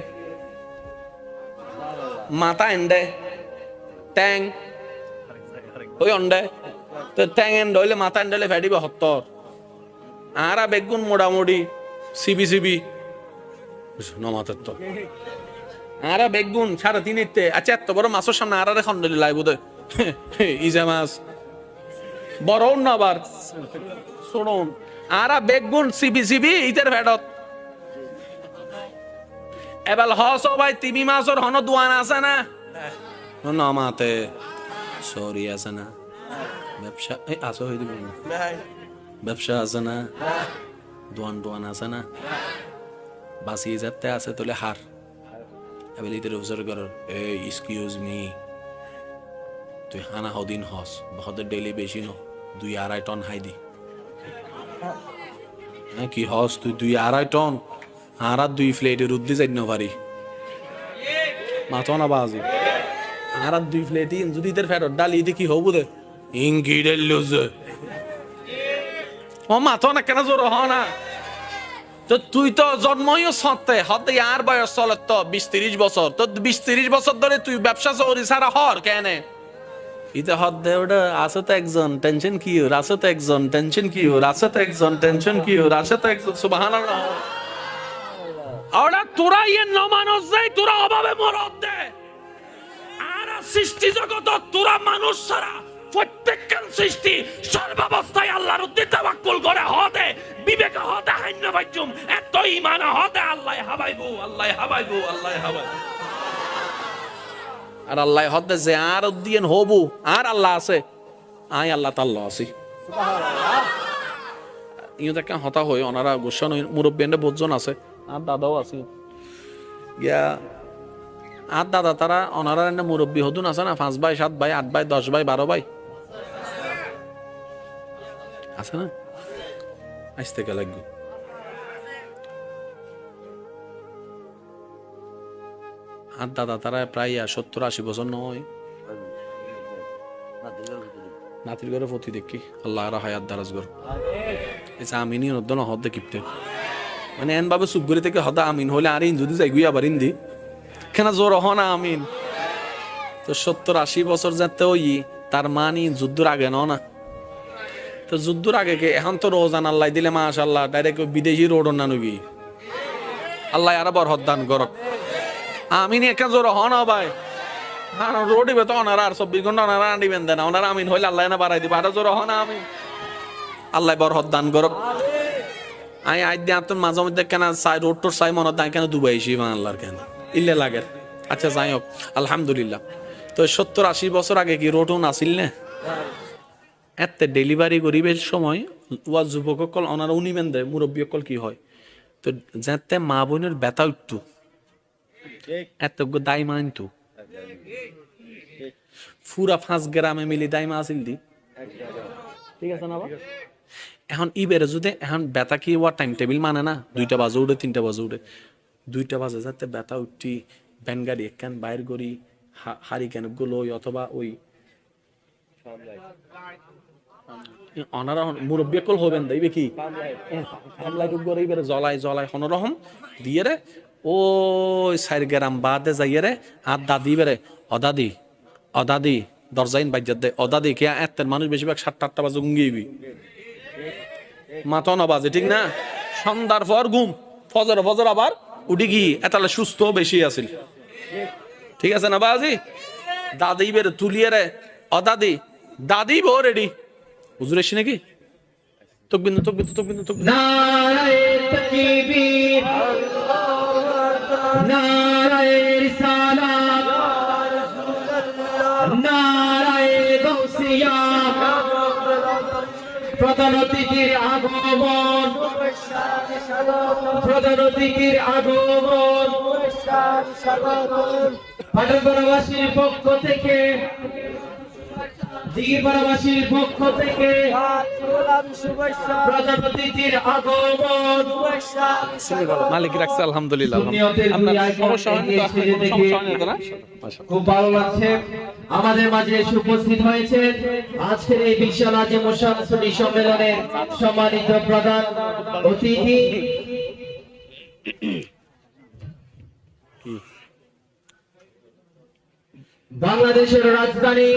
মাথা এন্ডে ট্যাং ওই অন্ডে তো ট্যাং এন্ড হইলে মাথা এন্ডলে ফেডিবে হত্তর আরা বেগুন মোটামুটি সিবি সিবি নমাতের তো আরা বেগুন 3.5 আচ্ছা এত বড় মাছের সামনে আরা রেখন লাই বোধ ইজা মাছ বড় না আবার শোনুন আরা বেগুন সিবি সিবি ইতের ফেডত এবার হস ভাই তিমি মাছর হন দোয়ান আছে না নমাতে সরি আছে না ব্যবসা এই আসো হয়ে দিবি ব্যবসা আছে না দোয়ান দোয়ান আছে না বাসি যাতে আছে তোলে হার এবার ইতের অবসর কর এই এক্সকিউজ মি তুই হানা হদিন হস বহুত ডেলি বেশি ন 2-2.5 টন হাই দি কি হস তুই 2-2.5 টন আর 2 প্লেটের উদ্দি যাই না পারি মাথা না বাজি আর 2 প্লেটই যদি ইতের ফেরত ডালি দি কি হবু দে ইঙ্গি ডেলুজ ও মাথা না কেন জোর হ না তো তুই তো জন্মইও সত্তে হতে আর বয়স চলে তো 20-30 বছর তো 20-30 বছর ধরে তুই ব্যবসা চৌরি সারা হর কেন ইতে হদ দে ওটা আছে তো একজন টেনশন কি ওর আছে তো একজন টেনশন কি ওর আছে তো একজন টেনশন কি ওর আছে তো একজন সুবহানাল্লাহ ওরা তোরা ইয়ে নমানুষ যাই তোরা অভাবে মরদ দে আর সৃষ্টি জগত তোরা মানুষ ছাড়া প্রত্যেকখান সৃষ্টি সর্বাবস্থায় আল্লাহর উদ্দেশ্যে তাওয়াক্কুল করে হদে বিবেক হদে হাইন্য বাইজুম এত ঈমান হদে আল্লাহ হাবাইবো আল্লাহ হাবাইবো আল্লাহ হাবাইবো আর আল্লাহ হদে যে আর উদ্দিন হবু আর আল্লাহ আছে আই আল্লাহ তাআলা আছি সুবহানাল্লাহ ইউ দেখে হতা হই ওনারা গোসন মুরব্বিয়ানরা বহুজন আছে আর দাদাও আছে ইয়া আর দাদা তারা ওনারা মুরব্বী হদুন আছে না 5 ভাই 7 ভাই 8 ভাই 10 ভাই 12 ভাই আছে না আসতে কে লাগবে আর দাদা তারা প্রায় 70-80 বছর নয় নাতির ঘরে ফতি দেখি আল্লাহ আর হায়াত দারাজ গর এই আমিনি নদন হদে কিপতে মানে এন ভাবে সুগরি থেকে হদা আমিন হলে আর ইন যদি যাই গুই আবার ইন্দি কেন জোর হ না আমিন তো 70-80 বছর যাতে ওই তার মানি যুদ্ধর আগে না তো যুদ্ধর আগে কে এখন তো রোজান আল্লাহ দিলে মাশাআল্লাহ ডাইরেক্ট বিদেশি রোড না নবি আল্লাহ আর বর হদান করক আমিন একা জোর হ না ভাই আর রোডে তো ওনারা আর 24 ঘন্টা ওনারা আনিবেন দেন ওনারা আমিন হইলে আল্লাহ না বাড়াই দিবে আর জোর হ না আমিন আল্লাহ বর হদান করক আই আই দিয়ে আপনার মাঝে মধ্যে কেন সাই রোড টোর সাই মনে দেন কেন দুবাই সি আল্লাহর কেন ইল্লে লাগে আচ্ছা যাই হোক আলহামদুলিল্লাহ তো 70-80 বছর আগে কি রোডও নাছিল না এত ডেলিভারি গরিবের সময় ওয়া যুবকসকল ওনারা উনিবেন দেয় মুরব্বীসকল কি হয় তো যাতে মা বোনের ব্যথা উঠতো এত দায় মানতো পুরা 5 গ্রামে মিলি দায় মা আসিল দি ঠিক আছে না এখন ইবেরে যদি এখন ব্যথা কি ওয়া টাইম টেবিল মানে না 2টা বাজে উঠে 3টা বাজে উঠে 2টা বাজে যাতে ব্যথা উঠি ব্যান গাড়ি একখান বাইর করি হারি কেন গুলো অথবা ওই অনারা মুরব্বী কল হবেন দেবে কি জলাই জলাই কোনরকম দিয়ে রে ওই 4 গ্রাম বাদে যাইয়ে রে আর দাদি বেরে অদাদি অদাদি দরজাইন বাজ্জাত দে অদাদি কে এতের মানুষ বেশিরভাগ 7-8টা বাজে ঘুমিয়েবি মাথা না বাজে ঠিক না সন্ধ্যার পর ঘুম ফজর ফজর আবার উঠি গি এতালে সুস্থ বেশি আছিল ঠিক আছে না বাজি দাদি বেরে তুলিয়ে রে অদাদি দাদি বো রেডি হুজুর এসে নাকি তকবির তকবির তকবির তকবির নারায়ে তাকবীর নারায়ে রিসালাত নারায়ে গাউসিয়া প্রধান অতিথির আগমন প্রধান অতিথির আগমন পাটনপুরবাসীর পক্ষ থেকে দিঘিপাড়াবাসীর পক্ষ থেকে প্রধান অতিথির আগমন। মালিক রাখছে আলহামদুলিল্লাহ। সুন্নিয়তের আপনার দুই আইকন সমস্যা হয়নি তো? এগিয়ে এসে কোনো সমস্যা হয়নি তো না? খুব ভালো লাগছে আমাদের মাঝে এসে উপস্থিত হয়েছে আজকের এই বিশাল আজিম মুসাফির সম্মেলনের সম্মানিত প্রধান অতিথি বাংলাদেশের রাজধানী